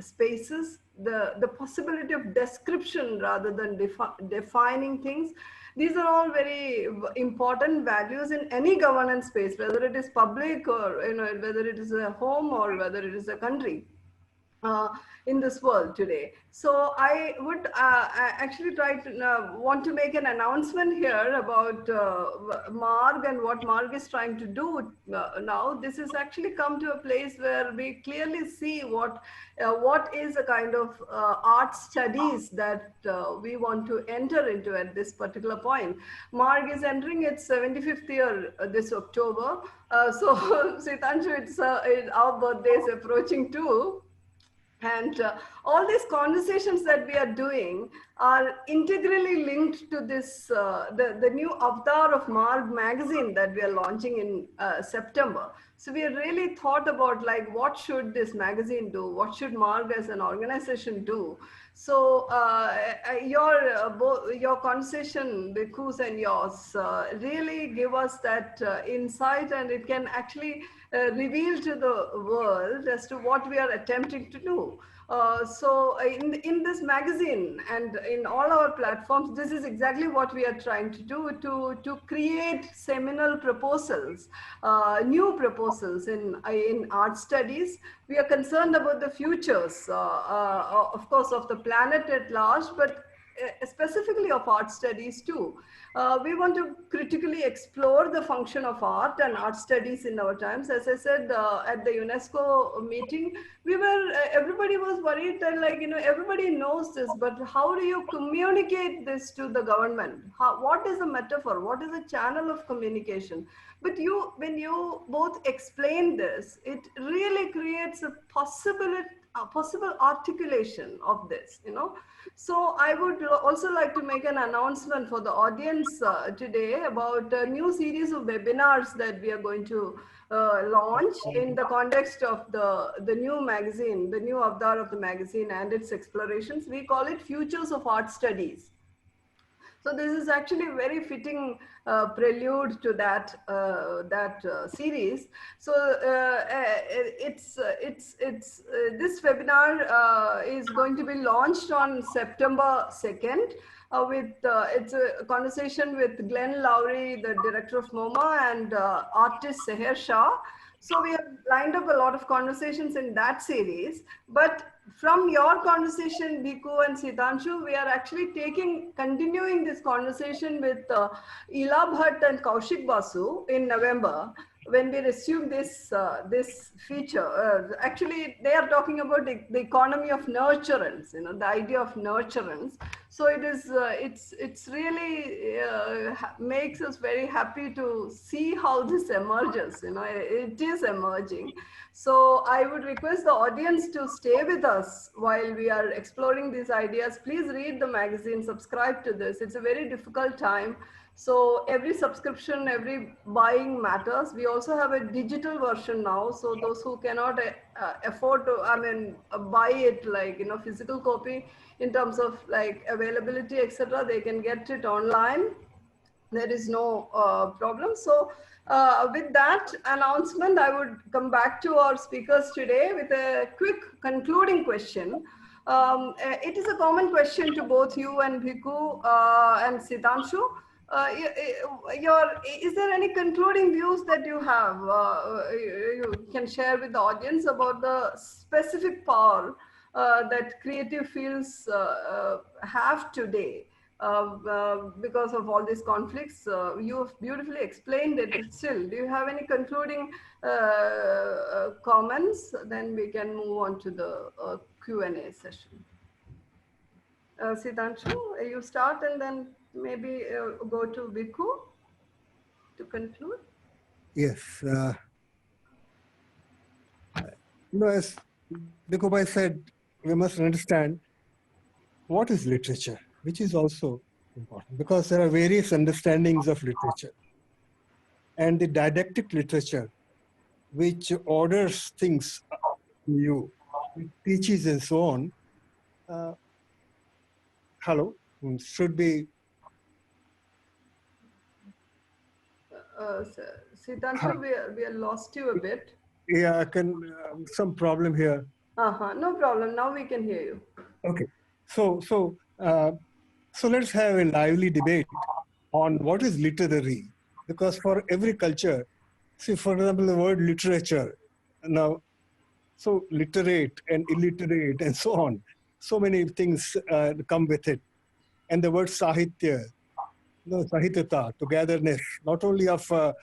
spaces, the possibility of description rather than defining things. These are all very important values in any governance space, whether it is public or whether it is a home or whether it is a country. In this world today. So I would actually want to make an announcement here about Marg and what Marg is trying to do now. This has actually come to a place where we clearly see what is a kind of art studies that we want to enter into at this particular point. Marg is entering its 75th year this October. So Sitanshu, our birthday is approaching too. And all these conversations that we are doing are integrally linked to this, the new avatar of Marg magazine that we are launching in September. So we really thought about like, what should this magazine do? What should Marg as an organization do? So your conversation, Bhikhu's and yours, really give us that insight, and it can actually reveal to the world as to what we are attempting to do. So in this magazine and in all our platforms, this is exactly what we are trying to do, to create seminal proposals, new proposals in art studies. We are concerned about the futures, of course, of the planet at large, but specifically of art studies too. We want to critically explore the function of art and art studies in our times. As I said at the UNESCO meeting, everybody was worried that everybody knows this, but how do you communicate this to the government? What is a metaphor? What is a channel of communication? But when you both explain this, it really creates a possible articulation of this, So I would also like to make an announcement for the audience today about a new series of webinars that we are going to launch in the context of the new magazine, the new avatar of the magazine and its explorations. We call it Futures of Art Studies. So this is actually a very fitting prelude to that series. So this webinar is going to be launched on September 2nd. It's a conversation with Glenn Lowry, the director of MoMA, and artist Seher Shah. So we have lined up a lot of conversations in that series. But from your conversation, Bhikhu and Sitanshu, we are actually continuing this conversation with Ila Bhatt and Kaushik Basu in November, when we resume this feature. Actually, they are talking about the economy of nurturance, the idea of nurturance. So it is, it's really makes us very happy to see how this emerges. It is emerging. So I would request the audience to stay with us while we are exploring these ideas. Please read the magazine, subscribe to this. It's a very difficult time. So every subscription, every buying matters. We also have a digital version now. So those who cannot afford to, buy it like, physical copy in terms of like availability, etc., they can get it online. There is no problem. So with that announcement, I would come back to our speakers today with a quick concluding question. It is a common question to both you and Bhikhu and Sitanshu. Is there any concluding views that you have, you can share with the audience about the specific power that creative fields have today because of all these conflicts? You have beautifully explained it. Still, do you have any concluding comments? Then we can move on to the Q&A session. Sitanshu, you start and then maybe go to Bhikhu to conclude. Yes. As Bhikhu said, we must understand what is literature, which is also important, because there are various understandings of literature. And the didactic literature, which orders things to you, teaches and so on, should be... Sitanshu, we lost you a bit. Yeah, I can, some problem here. No problem, now we can hear you. Okay, so let's have a lively debate on what is literary, because for every culture, see, for example, the word literature, now, so literate and illiterate and so on, so many things come with it. And the word sahitya, sahityata, togetherness, not only of a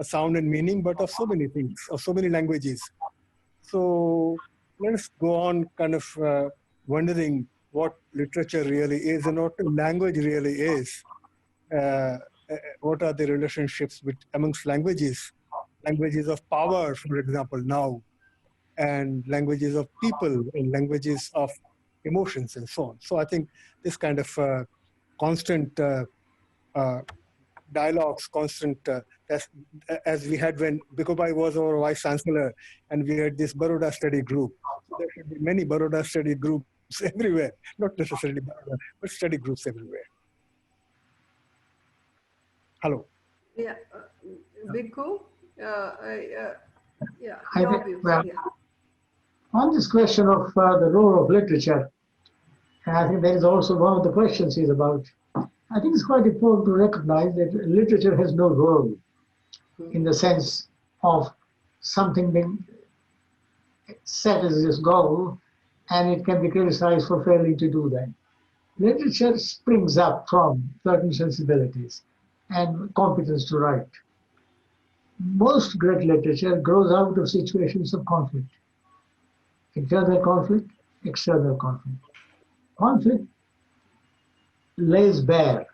sound and meaning, but of so many things, of so many languages. So let's go on kind of wondering what literature really is and what language really is. What are the relationships amongst languages? Languages of power, for example, now, and languages of people, and languages of emotions, and so on. So I think this kind of constant dialogues, constant, as we had when Bhikhu was our vice chancellor, and we had this Baroda study group. So there should be many Baroda study groups everywhere, not necessarily Baroda, but study groups everywhere. Hello. Yeah, Bhikhu. Yeah. On this question of the role of literature, and I think that is also one of the questions is about. I think it's quite important to recognize that literature has no role in the sense of something being set as its goal, and it can be criticized for failing to do that. Literature springs up from certain sensibilities and competence to write. Most great literature grows out of situations of conflict. Internal conflict, external conflict. Conflict lays bare,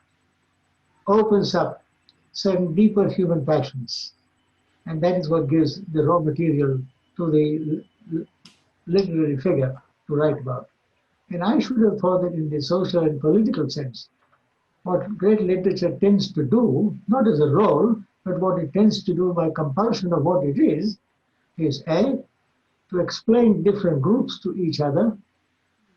opens up certain deeper human passions. And that is what gives the raw material to the literary figure to write about. And I should have thought that in the social and political sense, what great literature tends to do, not as a role, but what it tends to do by compulsion of what it is A, to explain different groups to each other,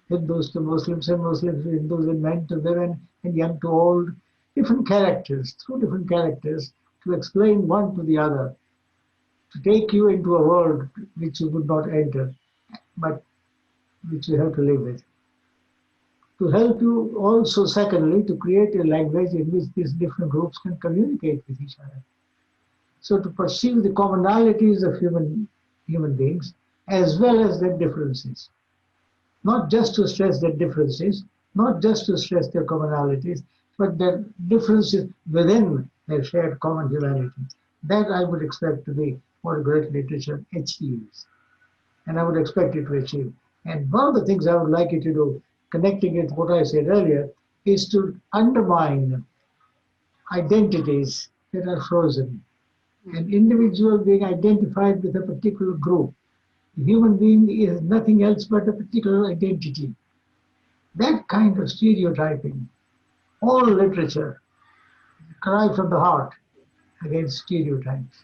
Hindus to Muslims and Muslims to Hindus and men to women and young to old, different characters, through different characters, to explain one to the other, to take you into a world which you would not enter, but which you have to live with. To help you also, secondly, to create a language in which these different groups can communicate with each other. So to perceive the commonalities of human beings as well as their differences. Not just to stress their differences, not just to stress their commonalities, but their differences within their shared common humanity. That I would expect to be what great literature achieves. And I would expect it to achieve. And one of the things I would like it to do, connecting it with what I said earlier, is to undermine identities that are frozen. An individual being identified with a particular group. A human being is nothing else but a particular identity. That kind of stereotyping, all literature, cry from the heart against stereotypes.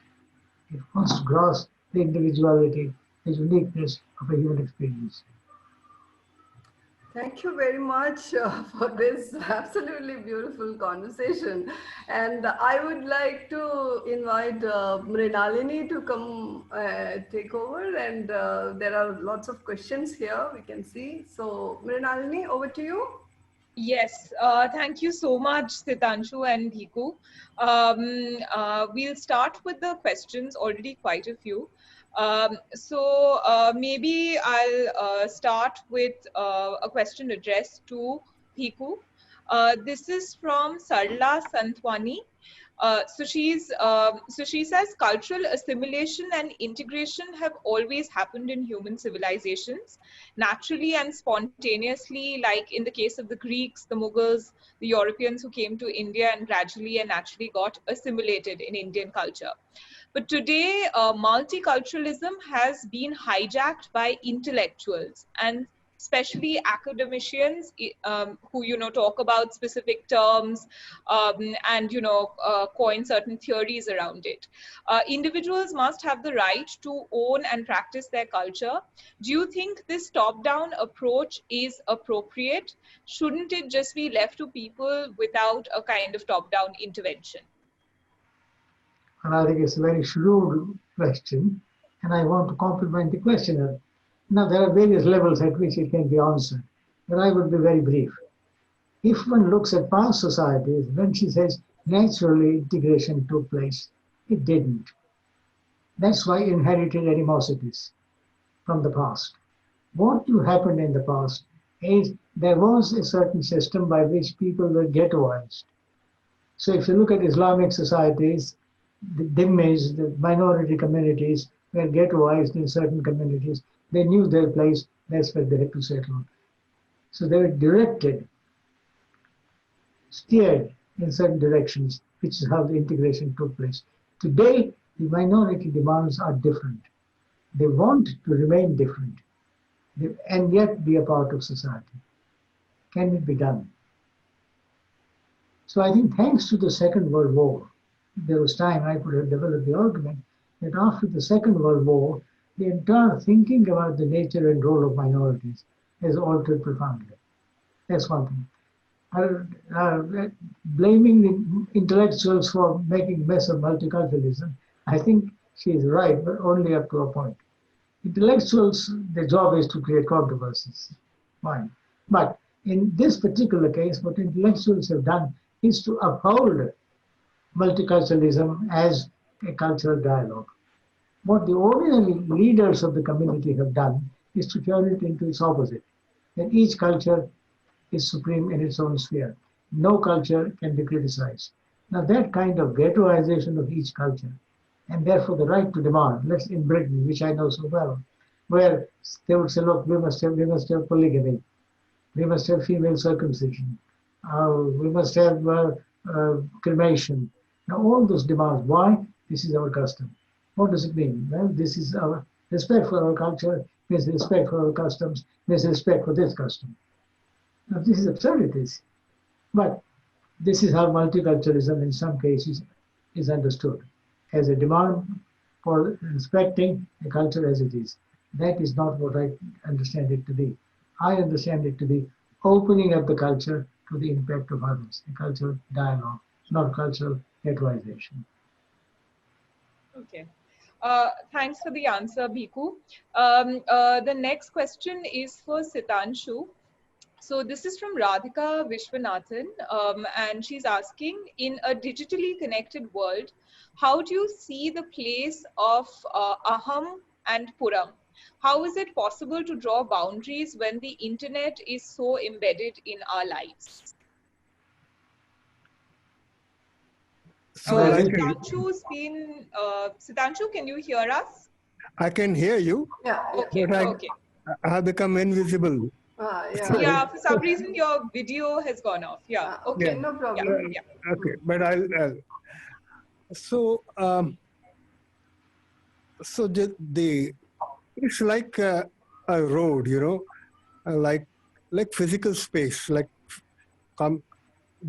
It wants to grasp the individuality, the uniqueness of a human experience. Thank you very much for this absolutely beautiful conversation. And I would like to invite Mrinalini to come take over. And there are lots of questions here we can see. So Mrinalini, over to you. Yes, thank you so much, Sitanshu and Bhikhu. We'll start with the questions, already quite a few. Maybe I'll start with a question addressed to Bhikhu. This is from Sarla Santwani. So she says cultural assimilation and integration have always happened in human civilizations, naturally and spontaneously, like in the case of the Greeks, the Mughals, the Europeans who came to India and gradually and naturally got assimilated in Indian culture. But today, multiculturalism has been hijacked by intellectuals and especially academicians who talk about specific terms and coin certain theories around it. Individuals must have the right to own and practice their culture. Do you think this top-down approach is appropriate? Shouldn't it just be left to people without a kind of top-down intervention? And I think it's a very shrewd question, and I want to compliment the questioner. Now, there are various levels at which it can be answered, but I would be very brief. If one looks at past societies, when she says naturally integration took place, it didn't. That's why inherited animosities from the past. What happened in the past is there was a certain system by which people were ghettoized. So if you look at Islamic societies, the dhimmis, the minority communities, were ghettoized in certain communities. They knew their place, that's where they had to settle. So they were directed, steered in certain directions, which is how the integration took place. Today, the minority demands are different. They want to remain different and yet be a part of society. Can it be done? So I think thanks to the Second World War, there was time I could have developed the argument that after the Second World War, the entire thinking about the nature and role of minorities has altered profoundly. That's one thing. Blaming the intellectuals for making a mess of multiculturalism, I think she is right, but only up to a point. Intellectuals, their job is to create controversies. Fine. But in this particular case, what intellectuals have done is to uphold multiculturalism as a cultural dialogue. What the ordinary leaders of the community have done is to turn it into its opposite, that each culture is supreme in its own sphere. No culture can be criticized. Now that kind of ghettoization of each culture, and therefore the right to demand, let's in Britain, which I know so well, where they would say, look, we must have polygamy, we must have female circumcision, we must have cremation. Now all those demands, why? This is our custom. What does it mean? Well, this is our respect for our culture, means respect for our customs, means respect for this custom. Now this is absurdities. But this is how multiculturalism in some cases is understood, as a demand for respecting a culture as it is. That is not what I understand it to be. I understand it to be opening up the culture to the impact of others, a cultural dialogue, not cultural ghettoization. Okay. Thanks for the answer, Bhikhu. The next question is for Sitanshu. So this is from Radhika Vishwanathan, and she's asking, in a digitally connected world, how do you see the place of Aham and Puram? How is it possible to draw boundaries when the internet is so embedded in our lives? So like Sitanshu, can you hear us? I can hear you, Yeah. Okay, but okay. I have become invisible. Yeah. Yeah, for some reason your video has gone off. Yeah, okay. Okay, no problem. Yeah. Okay, but I'll so so the it's like a road, you know, like physical space, like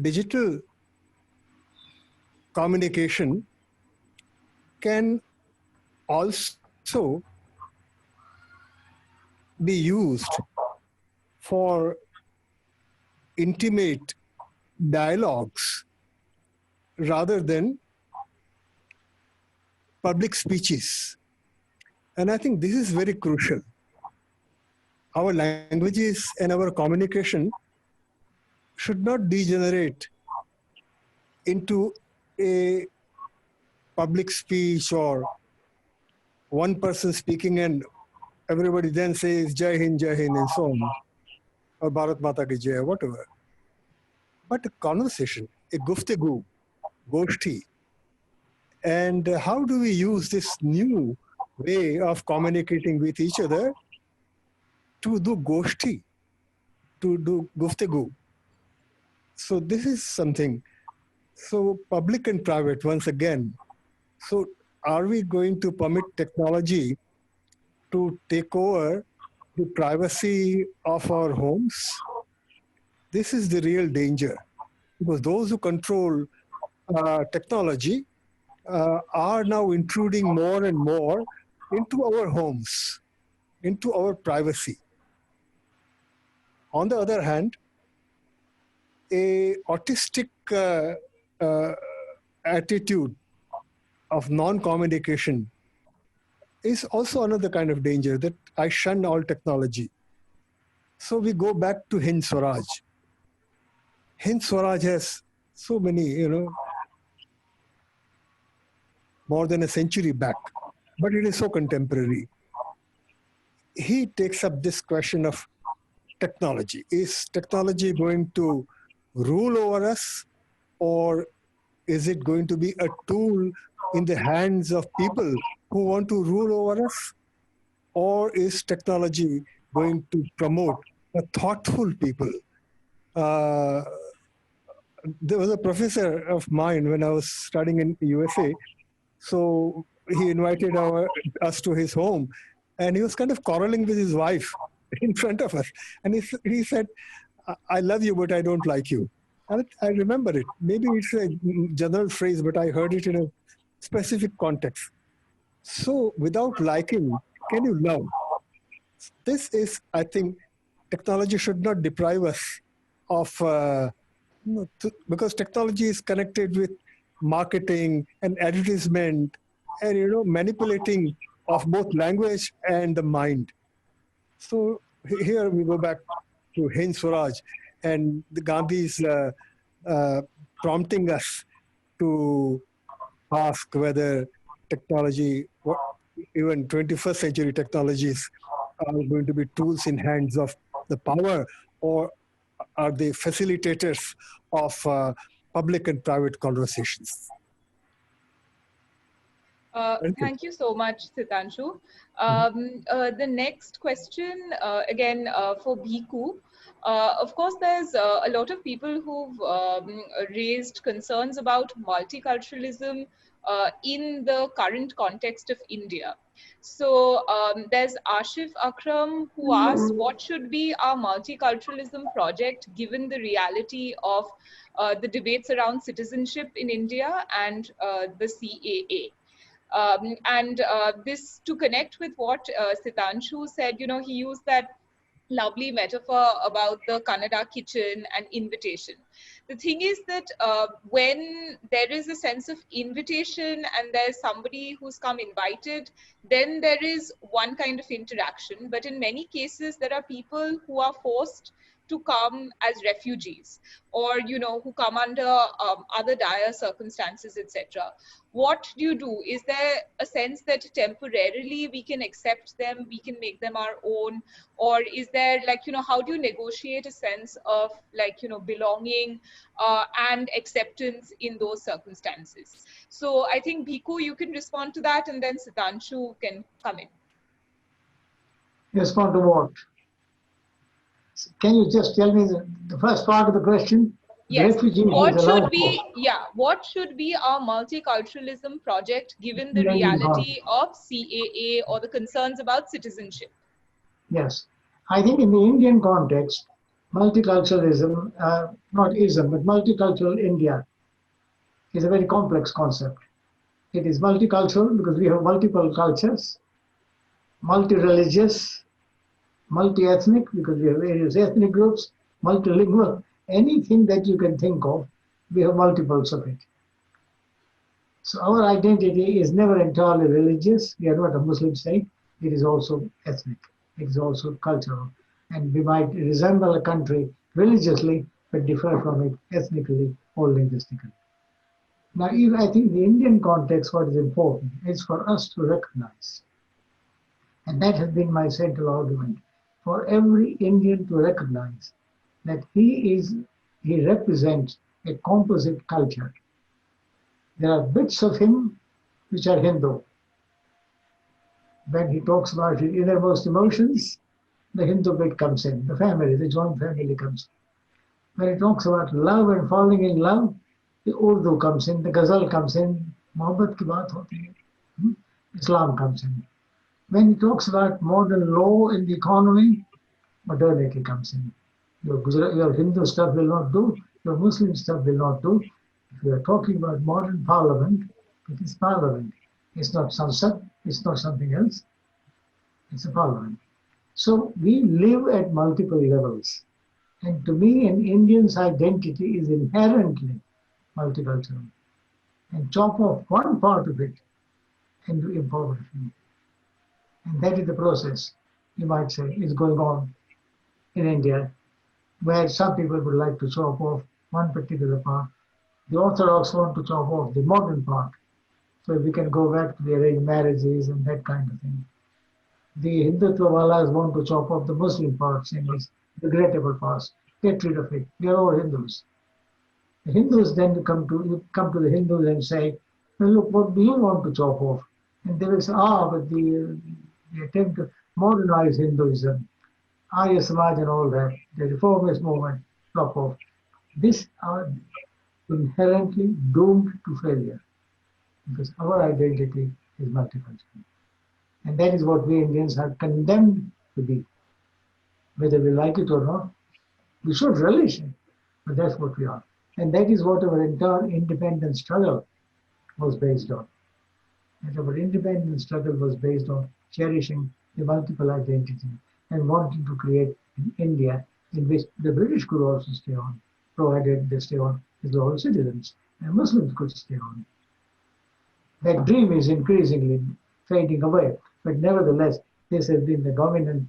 digital communication can also be used for intimate dialogues rather than public speeches. And I think this is very crucial. Our languages and our communication should not degenerate into a public speech or one person speaking and everybody then says Jai Hind, and so on, or Bharat Mata Ki Jai, whatever. But a conversation, a guftegu, goshti. And how do we use this new way of communicating with each other to do goshti, to do guftegu? So this is something. So public and private, once again. So are we going to permit technology to take over the privacy of our homes? This is the real danger, because those who control technology are now intruding more and more into our homes, into our privacy. On the other hand, a autistic attitude of non-communication is also another kind of danger, that I shun all technology. So we go back to Hind Swaraj. Hind Swaraj has so many, more than a century back, but it is so contemporary. He takes up this question of technology. Is technology going to rule over us, or is it going to be a tool in the hands of people who want to rule over us? Or is technology going to promote a thoughtful people? There was a professor of mine when I was studying in USA. So he invited us to his home, and he was kind of quarreling with his wife in front of us. And he said, I love you, but I don't like you. And I remember it. Maybe it's a general phrase, but I heard it in a specific context. So without liking, can you love? This is, I think, technology should not deprive us of, because technology is connected with marketing and advertisement and, manipulating of both language and the mind. So here we go back to Hind Swaraj and the Gandhi's prompting us to ask whether technology, even 21st century technologies, are going to be tools in hands of the power, or are they facilitators of public and private conversations? Thank you so much, Sitanshu. The next question, again, for Bhikhu. Of course, there's a lot of people who've raised concerns about multiculturalism in the current context of India. So there's Ashif Akram who asks, what should be our multiculturalism project given the reality of the debates around citizenship in India and the CAA? And this, to connect with what Sitanshu said, he used that lovely metaphor about the Kannada kitchen and invitation. The thing is that when there is a sense of invitation and there's somebody who's come invited, then there is one kind of interaction. But in many cases, there are people who are forced to come as refugees, or who come under other dire circumstances, etc. What do you do? Is there a sense that temporarily we can accept them, we can make them our own, or is there how do you negotiate a sense of belonging and acceptance in those circumstances? So I think Bhikhu, you can respond to that, and then Sitanshu can come in. Respond to what? Can you just tell me the first part of the question? Yes. What should be our multiculturalism project given the Indian reality of CAA or the concerns about citizenship? Yes. I think in the Indian context, multiculturalism, not ism, but multicultural India is a very complex concept. It is multicultural because we have multiple cultures, multi-religious, multi-ethnic because we have various ethnic groups, multilingual, anything that you can think of, we have multiples of it. So our identity is never entirely religious. We are not a Muslim state. It is also ethnic. It is also cultural. And we might resemble a country religiously, but differ from it ethnically or linguistically. Now, I think the Indian context, what is important is for us to recognize, and that has been my central argument, for every Indian to recognize that he represents a composite culture. There are bits of him which are Hindu. When he talks about his innermost emotions, the Hindu bit comes in, the family, the joint family comes in. When he talks about love and falling in love, the Urdu comes in, the Ghazal comes in, Mohabbat ki baat hoti hai, Islam comes in. When he talks about modern law in the economy, modernity comes in. Your Hindu stuff will not do, your Muslim stuff will not do. If you are talking about modern parliament, it is parliament. It's not Sansad, it's not something else. It's a parliament. So we live at multiple levels. And to me, an Indian's identity is inherently multicultural. And chop off one part of it and you impoverish it. And that is the process, you might say, is going on in India, where some people would like to chop off one particular part. The Orthodox want to chop off the modern part. So we can go back to the arranged marriages and that kind of thing. The Hindutvawalas want to chop off the Muslim parts and its regrettable parts. Get rid of it. We are all Hindus. The Hindus then come to the Hindus and say, well, look, what do you want to chop off? And they will say, but the attempt to modernize Hinduism, Arya Samaj and all that, the reformist movement, chop off. These are inherently doomed to failure because our identity is multicultural. And that is what we Indians are condemned to be. Whether we like it or not, we should relish it, but that's what we are. And that is what our entire independence struggle was based on. And our independence struggle was based on cherishing the multiple identity and wanting to create an India in which the British could also stay on, provided they stay on as loyal citizens, and Muslims could stay on. That dream is increasingly fading away, but nevertheless, this has been the dominant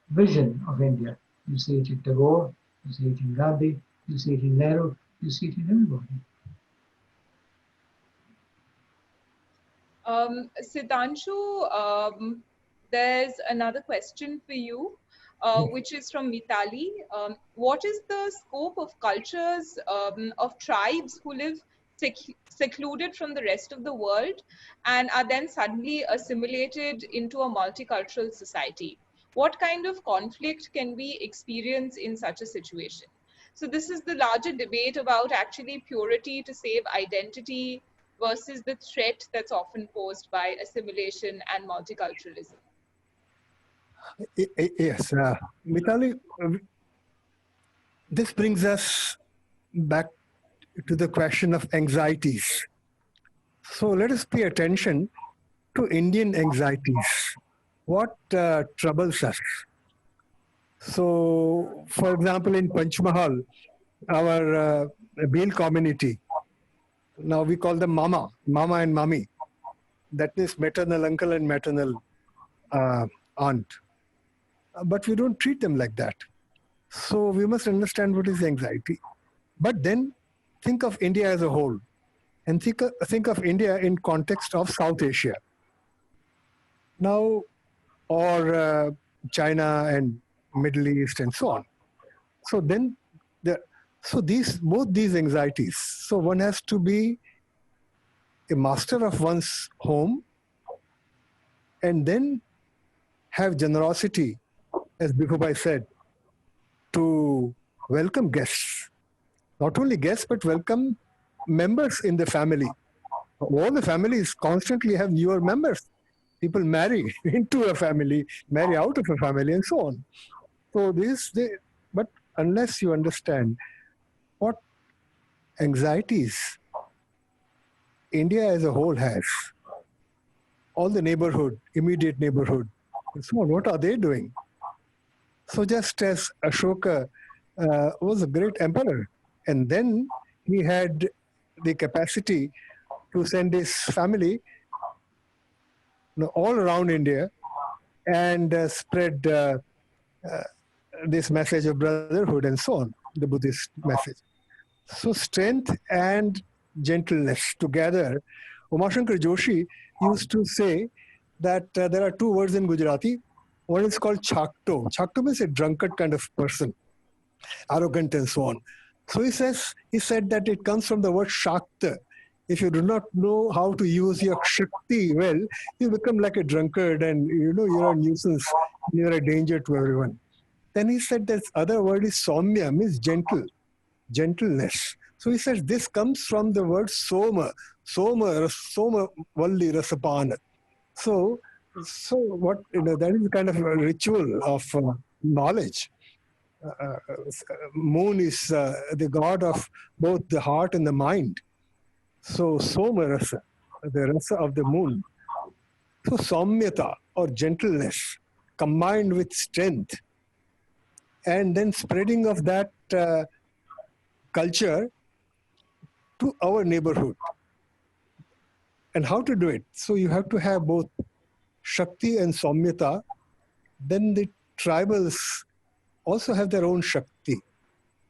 vision of India. You see it in Tagore, you see it in Gandhi, you see it in Nehru, you see it in everybody. Sitanshu, there's another question for you, which is from Mitali. What is the scope of cultures of tribes who live secluded from the rest of the world and are then suddenly assimilated into a multicultural society? What kind of conflict can we experience in such a situation? So this is the larger debate about actually purity to save identity versus the threat that's often posed by assimilation and multiculturalism. Yes, Mitali, this brings us back to the question of anxieties. So let us pay attention to Indian anxieties. What troubles us? So, for example, in Panchmahal, our Bhil community, now we call them Mama and Mummy. That is maternal uncle and maternal aunt. But we don't treat them like that. So we must understand what is anxiety. But then think of India as a whole, and think of India in context of South Asia. Now, or China and Middle East and so on. So then, both these anxieties. So one has to be a master of one's home, and then have generosity, as Bhikhu Pai said, to welcome guests. Not only guests, but welcome members in the family. All the families constantly have newer members. People marry into a family, marry out of a family, and so on. So but unless you understand what anxieties India as a whole has, all the neighborhood, immediate neighborhood, and so on, what are they doing? So just as Ashoka was a great emperor, and then he had the capacity to send his family all around India and spread this message of brotherhood and so on, the Buddhist message. So strength and gentleness together. Umashankar Joshi used to say that there are two words in Gujarati. One is called chakto. Chakto means a drunkard kind of person, arrogant and so on. So he said that it comes from the word shakta. If you do not know how to use your shakti well, you become like a drunkard and you're a nuisance, you're a danger to everyone. Then he said this other word is soumya, means gentleness. So he says this comes from the word soma valli rasapana. So what that is kind of a ritual of knowledge. Moon is the god of both the heart and the mind. So soma rasa, the rasa of the moon. So saumyata or gentleness combined with strength, and then spreading of that culture to our neighborhood. And how to do it? So you have to have both Shakti and Saumyata. Then the tribals also have their own Shakti.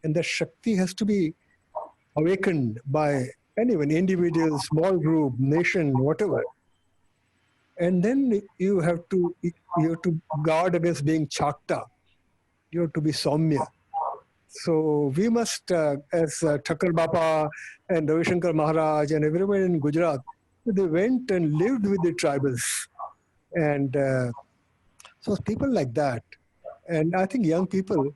And the Shakti has to be awakened by anyone, individual, small group, nation, whatever. And then you have to guard against being Chakta. You have to be Saumya. So we must, as Thakur Bapa and Ravi Shankar Maharaj and everyone in Gujarat, they went and lived with the tribals. And so people like that. And I think young people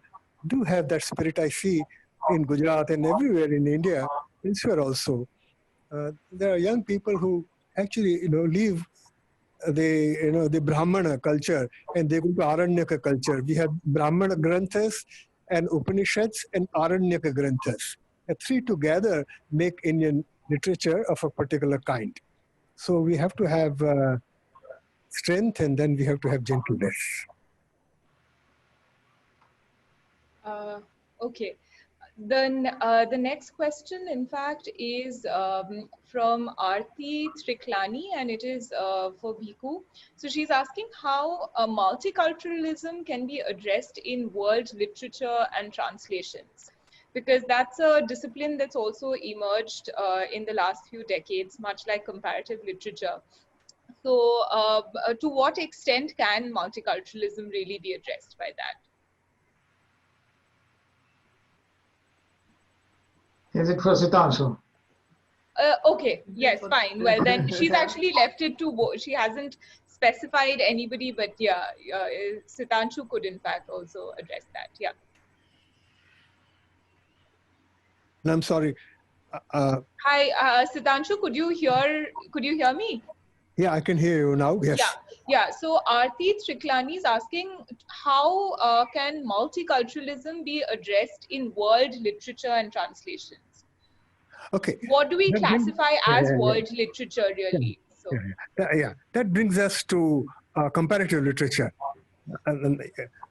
do have that spirit I see in Gujarat and everywhere in India, elsewhere also. There are young people who actually, leave the Brahmana culture and they go to Aranyaka culture. We have Brahmana Granthas and Upanishads and Aranyaka Granthas. The three together make Indian literature of a particular kind. So we have to have strength and then we have to have gentleness. Okay. Then the next question, in fact, is from Aarti Triklani, and it is for Bhikhu. So she's asking how multiculturalism can be addressed in world literature and translations, because that's a discipline that's also emerged in the last few decades, much like comparative literature. So to what extent can multiculturalism really be addressed by that? Is it for Sitanshu? Okay, yes, fine. Well, then she's actually left it to, she hasn't specified anybody, but yeah, Sitanshu could in fact also address that, yeah. No, I'm sorry. Hi, Sitanshu, could you hear me? Yeah, I can hear you now, yes. Yeah. So Aarti Triklani is asking how can multiculturalism be addressed in world literature and translations? Okay. What do we classify as world literature really? That brings us to comparative literature.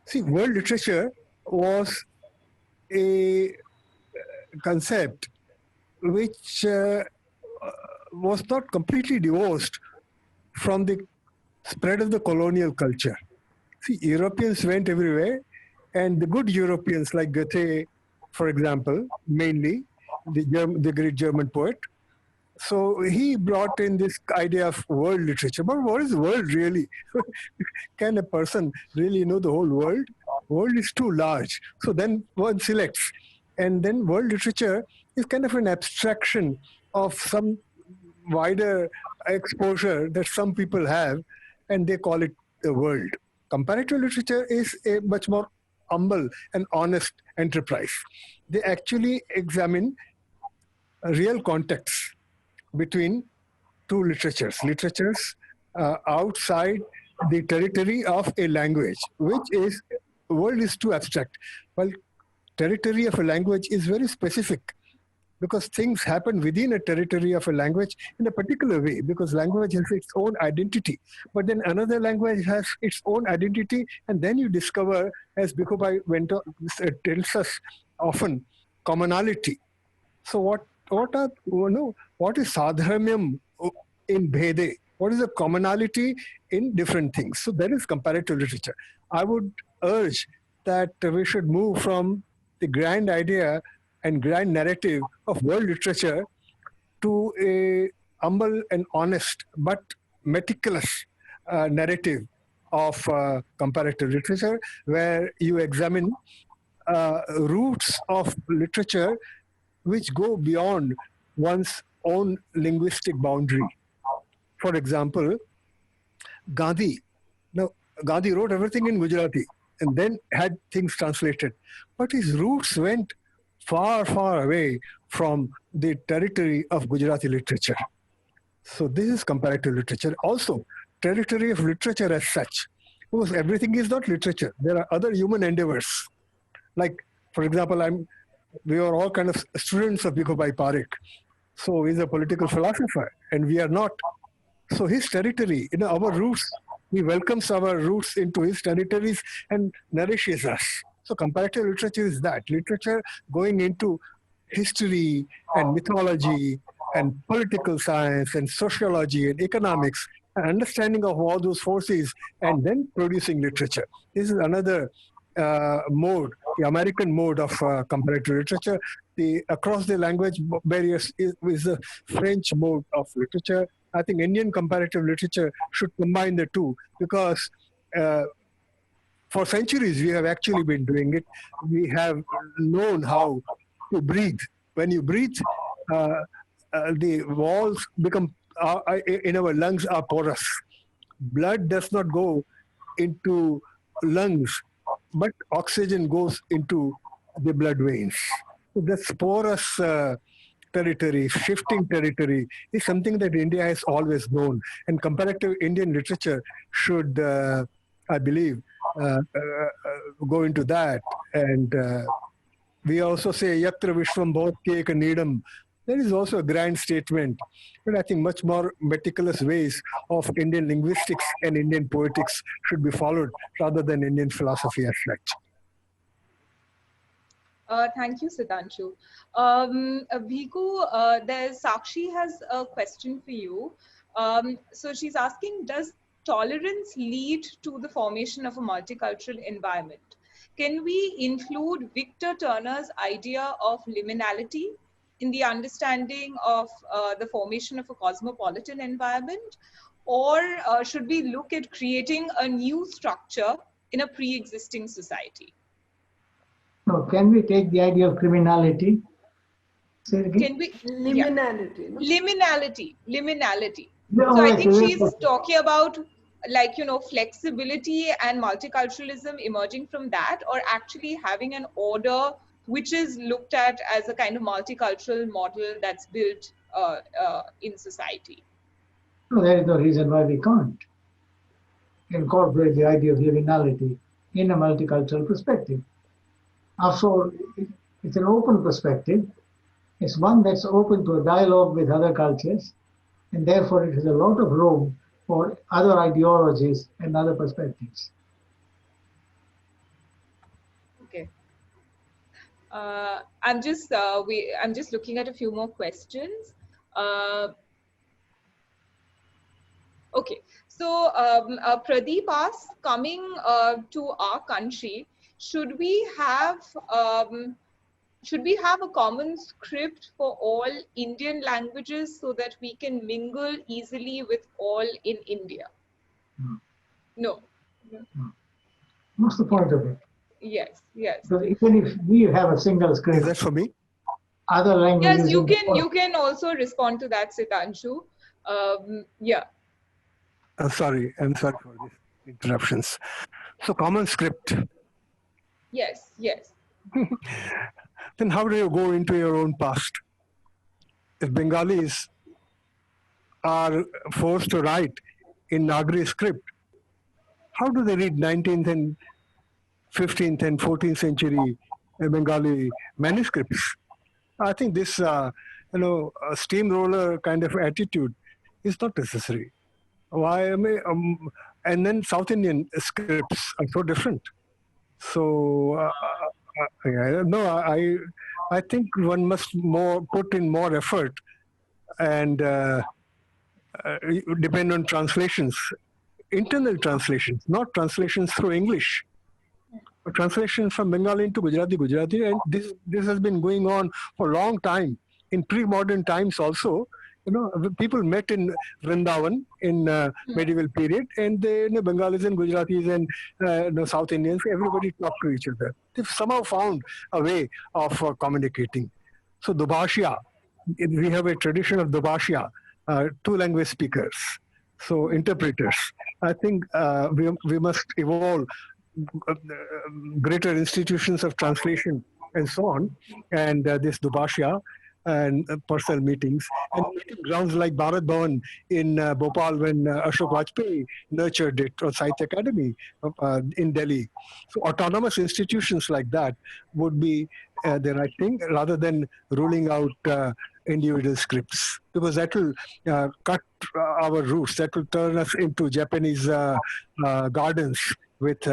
See, world literature was a concept which was not completely divorced from the spread of the colonial culture. See, Europeans went everywhere And the good Europeans like Goethe, for example, mainly the great German poet. So he brought in this idea of world literature. But what is world really? Can a person really know the whole world? World is too large. So then one selects. And then world literature is kind of an abstraction of some wider exposure that some people have, and they call it the world. Comparative literature is a much more humble and honest enterprise. They actually examine real contexts between two literatures outside the territory of a language, which is, world is too abstract. Well, territory of a language is very specific, because things happen within a territory of a language in a particular way, because language has its own identity. But then another language has its own identity, and then you discover, as Bhikhu Parekh tells us often, commonality. So what is sadharmyam in bhede? What is the commonality in different things? So that is comparative literature. I would urge that we should move from the grand idea and grand narrative of world literature to a humble and honest but meticulous narrative of comparative literature, where you examine roots of literature which go beyond one's own linguistic boundary. For example, Gandhi. Now, Gandhi wrote everything in Gujarati and then had things translated. But his roots went far, far away from the territory of Gujarati literature. So this is comparative literature. Also, territory of literature as such, because everything is not literature. There are other human endeavors. Like, for example, we are all kind of students of Bhikhu Parekh. So he's a political philosopher, and we are not. So his territory, our roots, he welcomes our roots into his territories and nourishes us. So comparative literature is that. Literature going into history and mythology and political science and sociology and economics, and understanding of all those forces, and then producing literature. This is another mode, the American mode of comparative literature. The across the language barriers is the French mode of literature. I think Indian comparative literature should combine the two, because for centuries we have actually been doing it. We have known how to breathe. When you breathe, the walls become in our lungs are porous. Blood does not go into lungs, but oxygen goes into the blood veins. So this porous territory, shifting territory, is something that India has always known. And comparative Indian literature should, I believe, go into that. And we also say, Yatra Vishwam Bhavat Keka Needam. There is also a grand statement, but I think much more meticulous ways of Indian linguistics and Indian poetics should be followed rather than Indian philosophy as such. Thank you, Sitanshu. Bhikhu, Sakshi has a question for you. So she's asking, does tolerance lead to the formation of a multicultural environment? Can we include Victor Turner's idea of liminality in the understanding of the formation of a cosmopolitan environment? Or should we look at creating a new structure in a pre-existing society? No, can we take the idea of criminality? Say it again. Can we? Liminality. Yeah. Liminality. No, So I think she's talking about, like, flexibility and multiculturalism emerging from that, or actually having an order which is looked at as a kind of multicultural model that's built in society. No, there is no reason why we can't incorporate the idea of liminality in a multicultural perspective. After all, it's an open perspective. It's one that's open to a dialogue with other cultures, and therefore it has a lot of room for other ideologies and other perspectives. Okay. I'm just looking at a few more questions. Okay, so Pradeep asks, coming to our country, should we have a common script for all Indian languages so that we can mingle easily with all in India? No. What's the point of it? Yes, yes. Because even if we have a single script, Is that for me? other languages. Yes, you can also respond to that, Sitanshu. Yeah. I'm sorry for these interruptions. So common script. Yes, yes. Then how do you go into your own past? If Bengalis are forced to write in Nagari script, how do they read 19th and 15th and 14th century Bengali manuscripts? I think this, steamroller kind of attitude is not necessary. Why? And then South Indian scripts are so different. So I think one must put in more effort and depend on translations, internal translations, not translations through English. Translation from Bengali into Gujarati, and this has been going on for a long time. In pre-modern times also, people met in Vrindavan in medieval period, and Bengalis and Gujaratis and South Indians, everybody talked to each other. They've somehow found a way of communicating. So Dubhashya, we have a tradition of Dubhashya, two language speakers, so interpreters. I think we must evolve greater institutions of translation and so on, and this Dubhashya and personal meetings, and grounds like Bharat Bhavan in Bhopal when Ashok Vajpayee nurtured it, or Sahitya Academy in Delhi. So autonomous institutions like that would be the right thing, rather than ruling out individual scripts, because that will cut our roots, that will turn us into Japanese gardens with,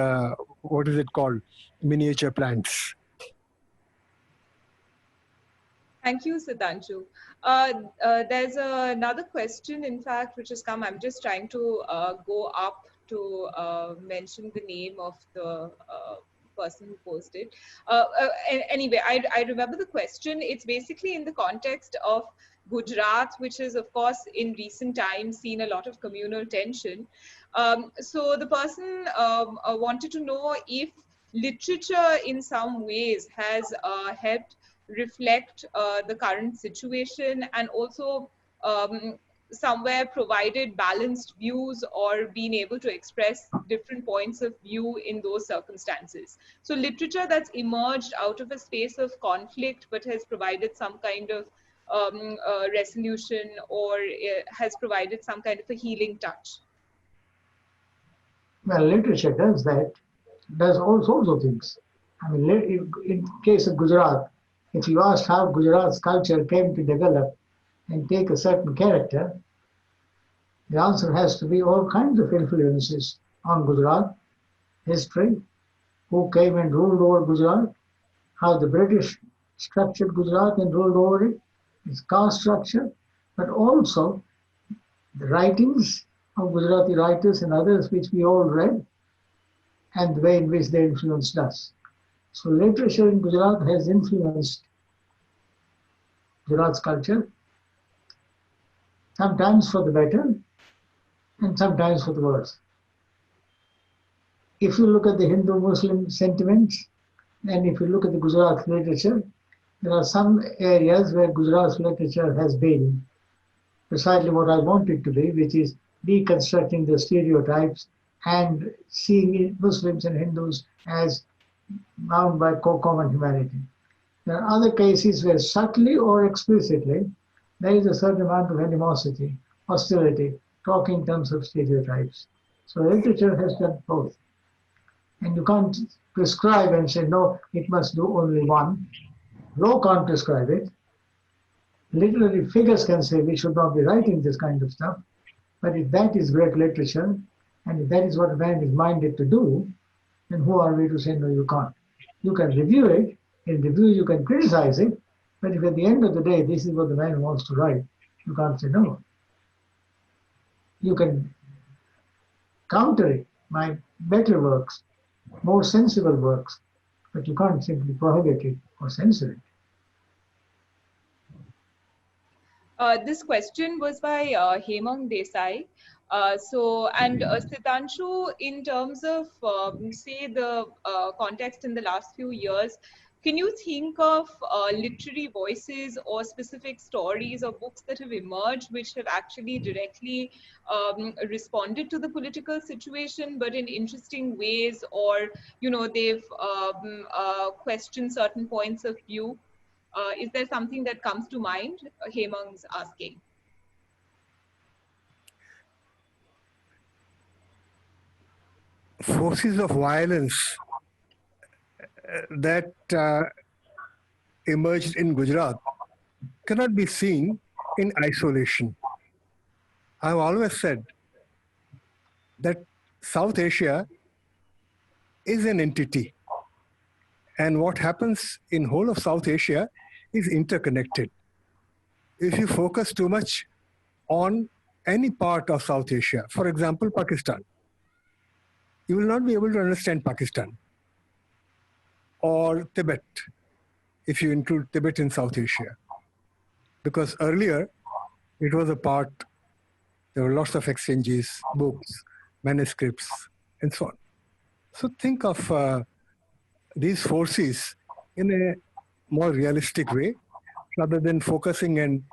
what is it called, miniature plants. Thank you, Sitanshu. There's another question, in fact, which has come. I'm just trying to go up to mention the name of the person who posted. Anyway, I remember the question. It's basically in the context of Gujarat, which is, of course, in recent times seen a lot of communal tension. So the person wanted to know if literature in some ways has helped reflect the current situation, and also somewhere provided balanced views or been able to express different points of view in those circumstances. So literature that's emerged out of a space of conflict but has provided some kind of resolution, or has provided some kind of a healing touch. Well, literature does that, does all sorts of things. I mean, in case of Gujarat, if you ask how Gujarat's culture came to develop and take a certain character, the answer has to be all kinds of influences on Gujarat, history, who came and ruled over Gujarat, how the British structured Gujarat and ruled over it, its caste structure, but also the writings of Gujarati writers and others which we all read, and the way in which they influenced us. So literature in Gujarat has influenced Gujarat's culture, sometimes for the better and sometimes for the worse. If you look at the Hindu-Muslim sentiments, and if you look at the Gujarat literature, there are some areas where Gujarat's literature has been precisely what I want it to be, which is deconstructing the stereotypes and seeing Muslims and Hindus as bound by common humanity. There are other cases where subtly or explicitly there is a certain amount of animosity, hostility, talking in terms of stereotypes. So literature has done both. And you can't prescribe and say, no, it must do only one. Law can't prescribe it. Literary figures can say we should not be writing this kind of stuff. But if that is great literature, and if that is what a man is minded to do, then who are we to say, no, you can't? You can review it. In review, you can criticize it. But if at the end of the day, this is what the man wants to write, you can't say no. You can counter it by better works, more sensible works, but you can't simply prohibit it or censor it. This question was by Hemang Desai. Sitanshu, in terms of, say, the context in the last few years, can you think of literary voices or specific stories or books that have emerged which have actually directly responded to the political situation, but in interesting ways, or, you know, they've questioned certain points of view? Is there something that comes to mind? Hemang's asking. Forces of violence that emerged in Gujarat cannot be seen in isolation. I've always said that South Asia is an entity, and what happens in whole of South Asia is interconnected. If you focus too much on any part of South Asia, for example, Pakistan, you will not be able to understand Pakistan or Tibet, if you include Tibet in South Asia. Because earlier, it was a part, there were lots of exchanges, books, manuscripts, and so on. So think of these forces in a more realistic way, rather than focusing and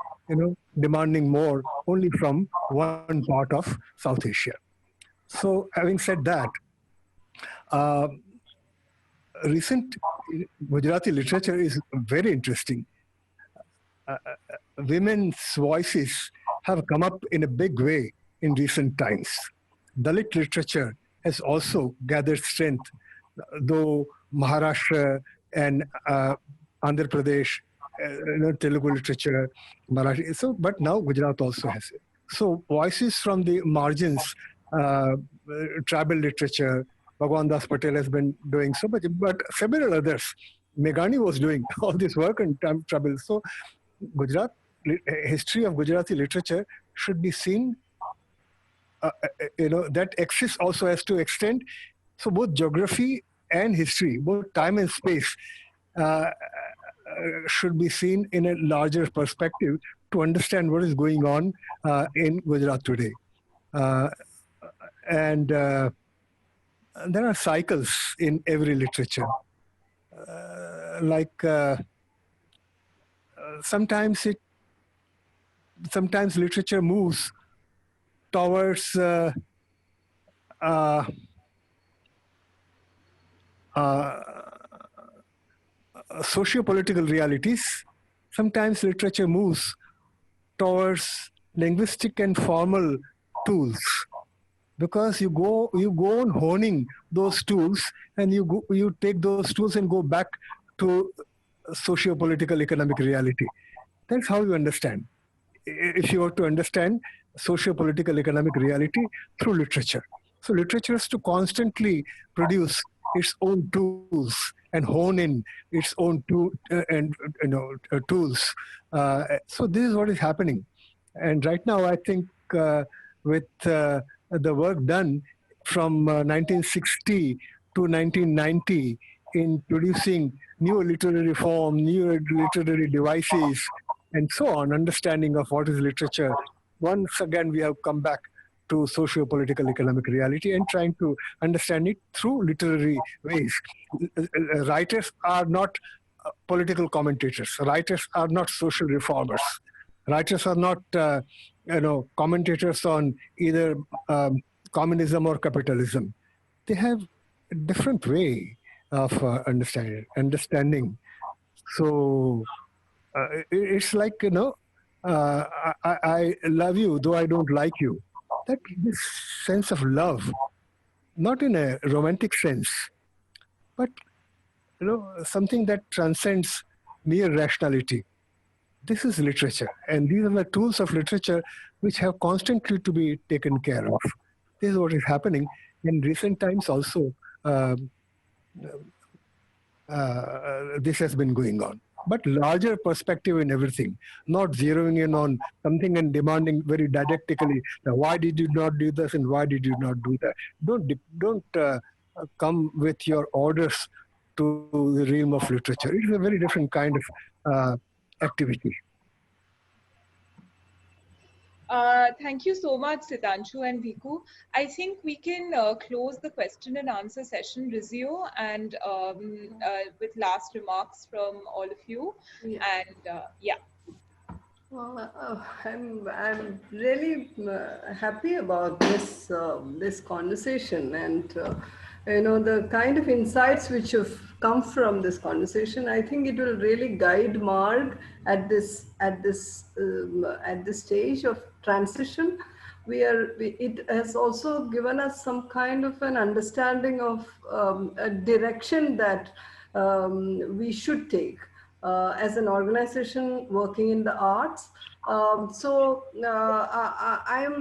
demanding more only from one part of South Asia. So having said that, recent Gujarati literature is very interesting. Women's voices have come up in a big way in recent times. Dalit literature has also gathered strength, though Maharashtra and Andhra Pradesh, Telugu literature, Marathi. So, but now Gujarat also has it. So voices from the margins, tribal literature, Bhagwan Das Patel has been doing so much, but several others. Meghani was doing all this work in tribal. So Gujarat, history of Gujarati literature should be seen, that axis also has to extend. So both geography and history, both time and space, should be seen in a larger perspective to understand what is going on in Gujarat today. And there are cycles in every literature. Sometimes literature moves towards socio-political realities. Sometimes literature moves towards linguistic and formal tools, because you go on honing those tools, and you take those tools and go back to socio-political economic reality. That's how you understand. If you were to understand socio-political economic reality through literature. So literature has to constantly produce its own tools and hone in its own tools. So this is what is happening. And right now, I think with the work done from 1960 to 1990 in producing new literary form, new literary devices, and so on, understanding of what is literature, once again we have come back to socio-political economic reality and trying to understand it through literary ways. Writers are not political commentators. Writers are not social reformers. Writers are not commentators on either communism or capitalism. They have a different way of understanding. So it's like, I love you, though I don't like you. That this sense of love, not in a romantic sense, but something that transcends mere rationality. This is literature, and these are the tools of literature which have constantly to be taken care of. This is what is happening in recent times also. This has been going on. But larger perspective in everything, not zeroing in on something and demanding very didactically, why did you not do this and why did you not do that? Don't come with your orders to the realm of literature. It's a very different kind of activity. Thank you so much, Sitanshu and Bhikhu. I think we can close the question and answer session, Rizio, and with last remarks from all of you. Yeah. And yeah. Well, I'm really happy about this conversation, and the kind of insights which have come from this conversation. I think it will really guide Marg at this stage of transition. It has also given us some kind of an understanding of a direction that we should take as an organization working in the arts. I am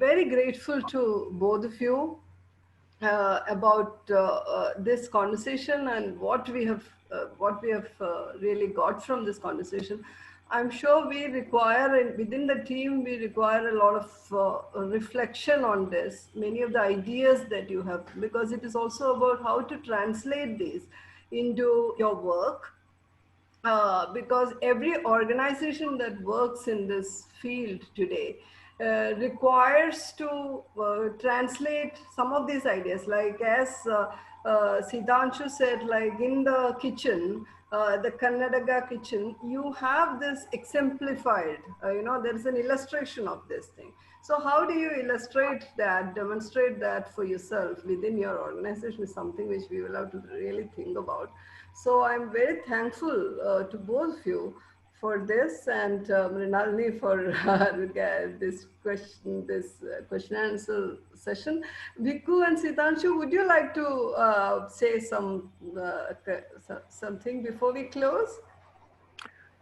very grateful to both of you about this conversation and what we have really got from this conversation. I'm sure we require, within the team, we require a lot of reflection on this, many of the ideas that you have, because it is also about how to translate these into your work. Because every organization that works in this field today requires to translate some of these ideas, like as Sitanshu said, like in the kitchen, the Karnataka kitchen, you have this exemplified, there is an illustration of this thing. So how do you illustrate that, demonstrate that for yourself within your organization is something which we will have to really think about. So I'm very thankful to both of you for this, and Mrinalini for this question and answer session. Bhikhu and Sitanshu, would you like to say something before we close?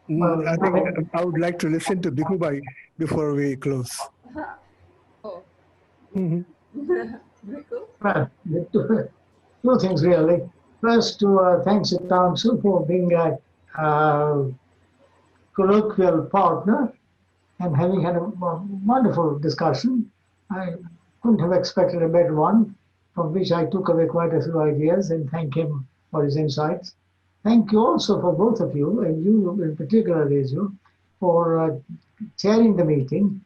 I think I would like to listen to Bhikhu Bhai before we close. Oh. Bhikhu? Well, two things really. First, to thank Sitanshu for being a colloquial partner and having had a wonderful discussion. I couldn't have expected a better one, from which I took away quite a few ideas, and thank him for his insights. Thank you also for both of you, and you in particular, Rizio, for chairing the meeting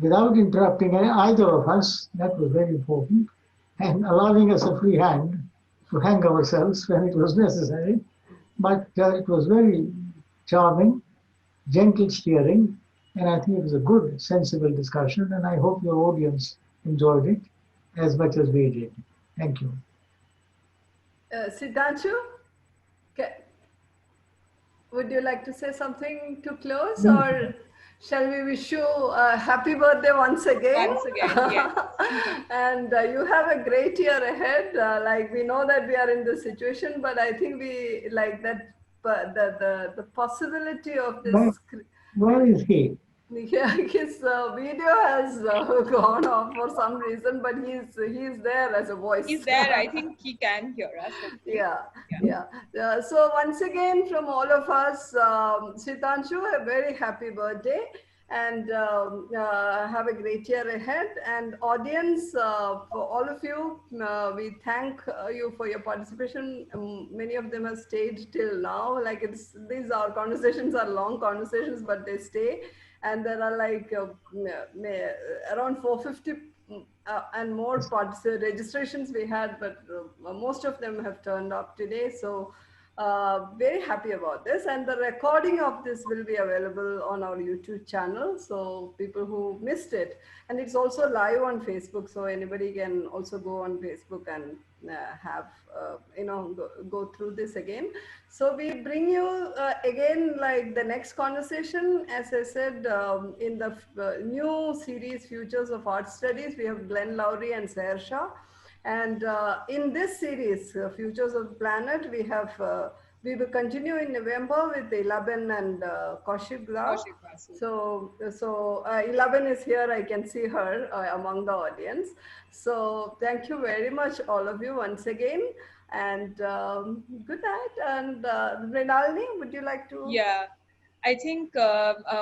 without interrupting either of us. That was very important, and allowing us a free hand to hang ourselves when it was necessary. But it was very charming, gentle steering, and I think it was a good, sensible discussion, and I hope your audience enjoyed it as much as we did. Thank you. Sitanshu, would you like to say something to close, or shall we wish you a happy birthday once again? Once again, yes. And you have a great year ahead. Like, we know that we are in this situation, but I think we like that the possibility of this. Where is he? Yeah, his video has gone off for some reason, but he's there as a voice. He's there. I think he can hear us. Yeah. So once again, from all of us, Sitanshu, a very happy birthday, and have a great year ahead. And audience, for all of you, we thank you for your participation. Many of them have stayed till now. Like, these our conversations are long conversations, but they stay. And there are like around 450 and more registrations we had, but most of them have turned up today. So very happy about this. And the recording of this will be available on our YouTube channel, so people who missed it. And it's also live on Facebook, so anybody can also go on Facebook and have go through this again. So we bring you again, like the next conversation, as I said, in the new series Futures of Art Studies, we have Glenn Lowry and Sair Shah. And in this series, Futures of the Planet, we will continue in November with Ilaben and Kaushik Rao. So Ilaben is here. I can see her among the audience. So thank you very much, all of you, once again. And good night. And Mrinalini, would you like to? Yeah. I think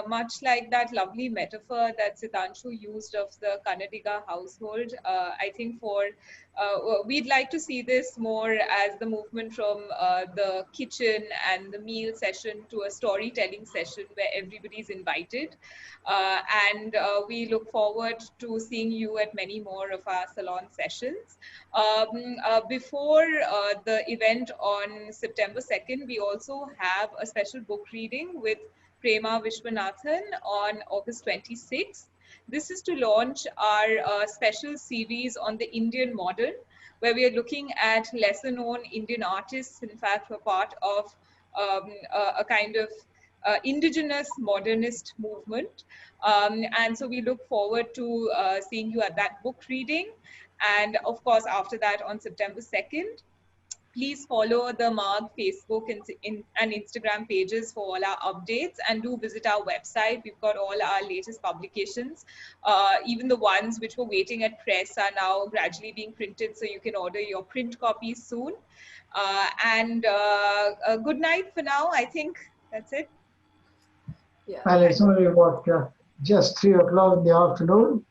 much like that lovely metaphor that Sitanshu used of the Kannadiga household, I think we'd like to see this more as the movement from the kitchen and the meal session to a storytelling session where everybody's invited. And we look forward to seeing you at many more of our salon sessions. Before the event on September 2nd, we also have a special book reading with Prema Vishwanathan on August 26th. This is to launch our special series on the Indian modern, where we are looking at lesser known Indian artists, in fact, who are part of a kind of indigenous modernist movement. And so we look forward to seeing you at that book reading. And of course, after that, on September 2nd, please follow the Marg Facebook and Instagram pages for all our updates, and do visit our website. We've got all our latest publications. Even the ones which were waiting at press are now gradually being printed, so you can order your print copies soon. And good night for now. I think that's it. Yeah. Well, it's only about just 3 o'clock in the afternoon.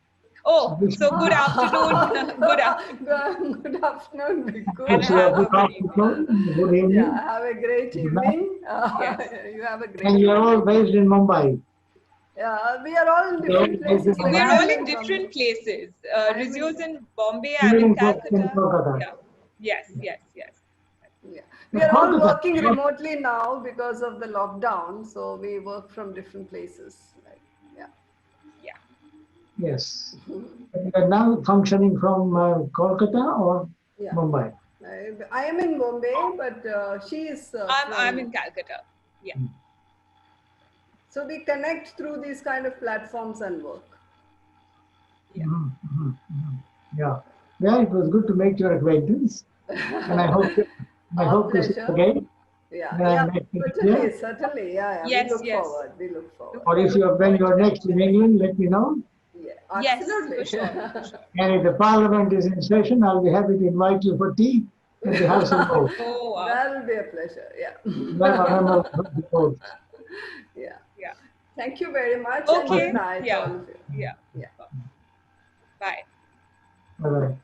Oh, so good afternoon. Good afternoon. Good afternoon, Bhikhu. And have a good good evening. afternoon, good evening. Yeah, have a great Good night. evening. Yes. You have a great And you're all based in Mumbai. Yeah, we are all in different You're all places. based in We're Mumbai. all in different places. I'm Rizio's in Bombay, You're I'm in in Calcutta. Kolkata. Yeah. Yes, yes, yes. Yeah. We are all working remotely now because of the lockdown, so we work from different places. Right? Yeah. Yeah. Yes. You're now functioning from Kolkata or Yeah. Mumbai? I am in Bombay, but she is I'm in Calcutta. Yeah. So we connect through these kind of platforms and work. Yeah. Yeah. Yeah, it was good to make your acquaintance. And I hope to see you pleasure. again. Yeah, certainly. Yeah. Yes, we look yes. forward. We look forward. Or if when you're next in England, let me know. Yeah, Yes, absolutely. for sure. For sure. And if the Parliament is in session, I'll be happy to invite you for tea at the House of Lords. Oh, wow. That will be a pleasure. Yeah. I'm a member of the Lords. Yeah. Yeah. Thank you very much. Okay. And good night, Yeah. all of you. Yeah. Yeah. Bye. Bye-bye.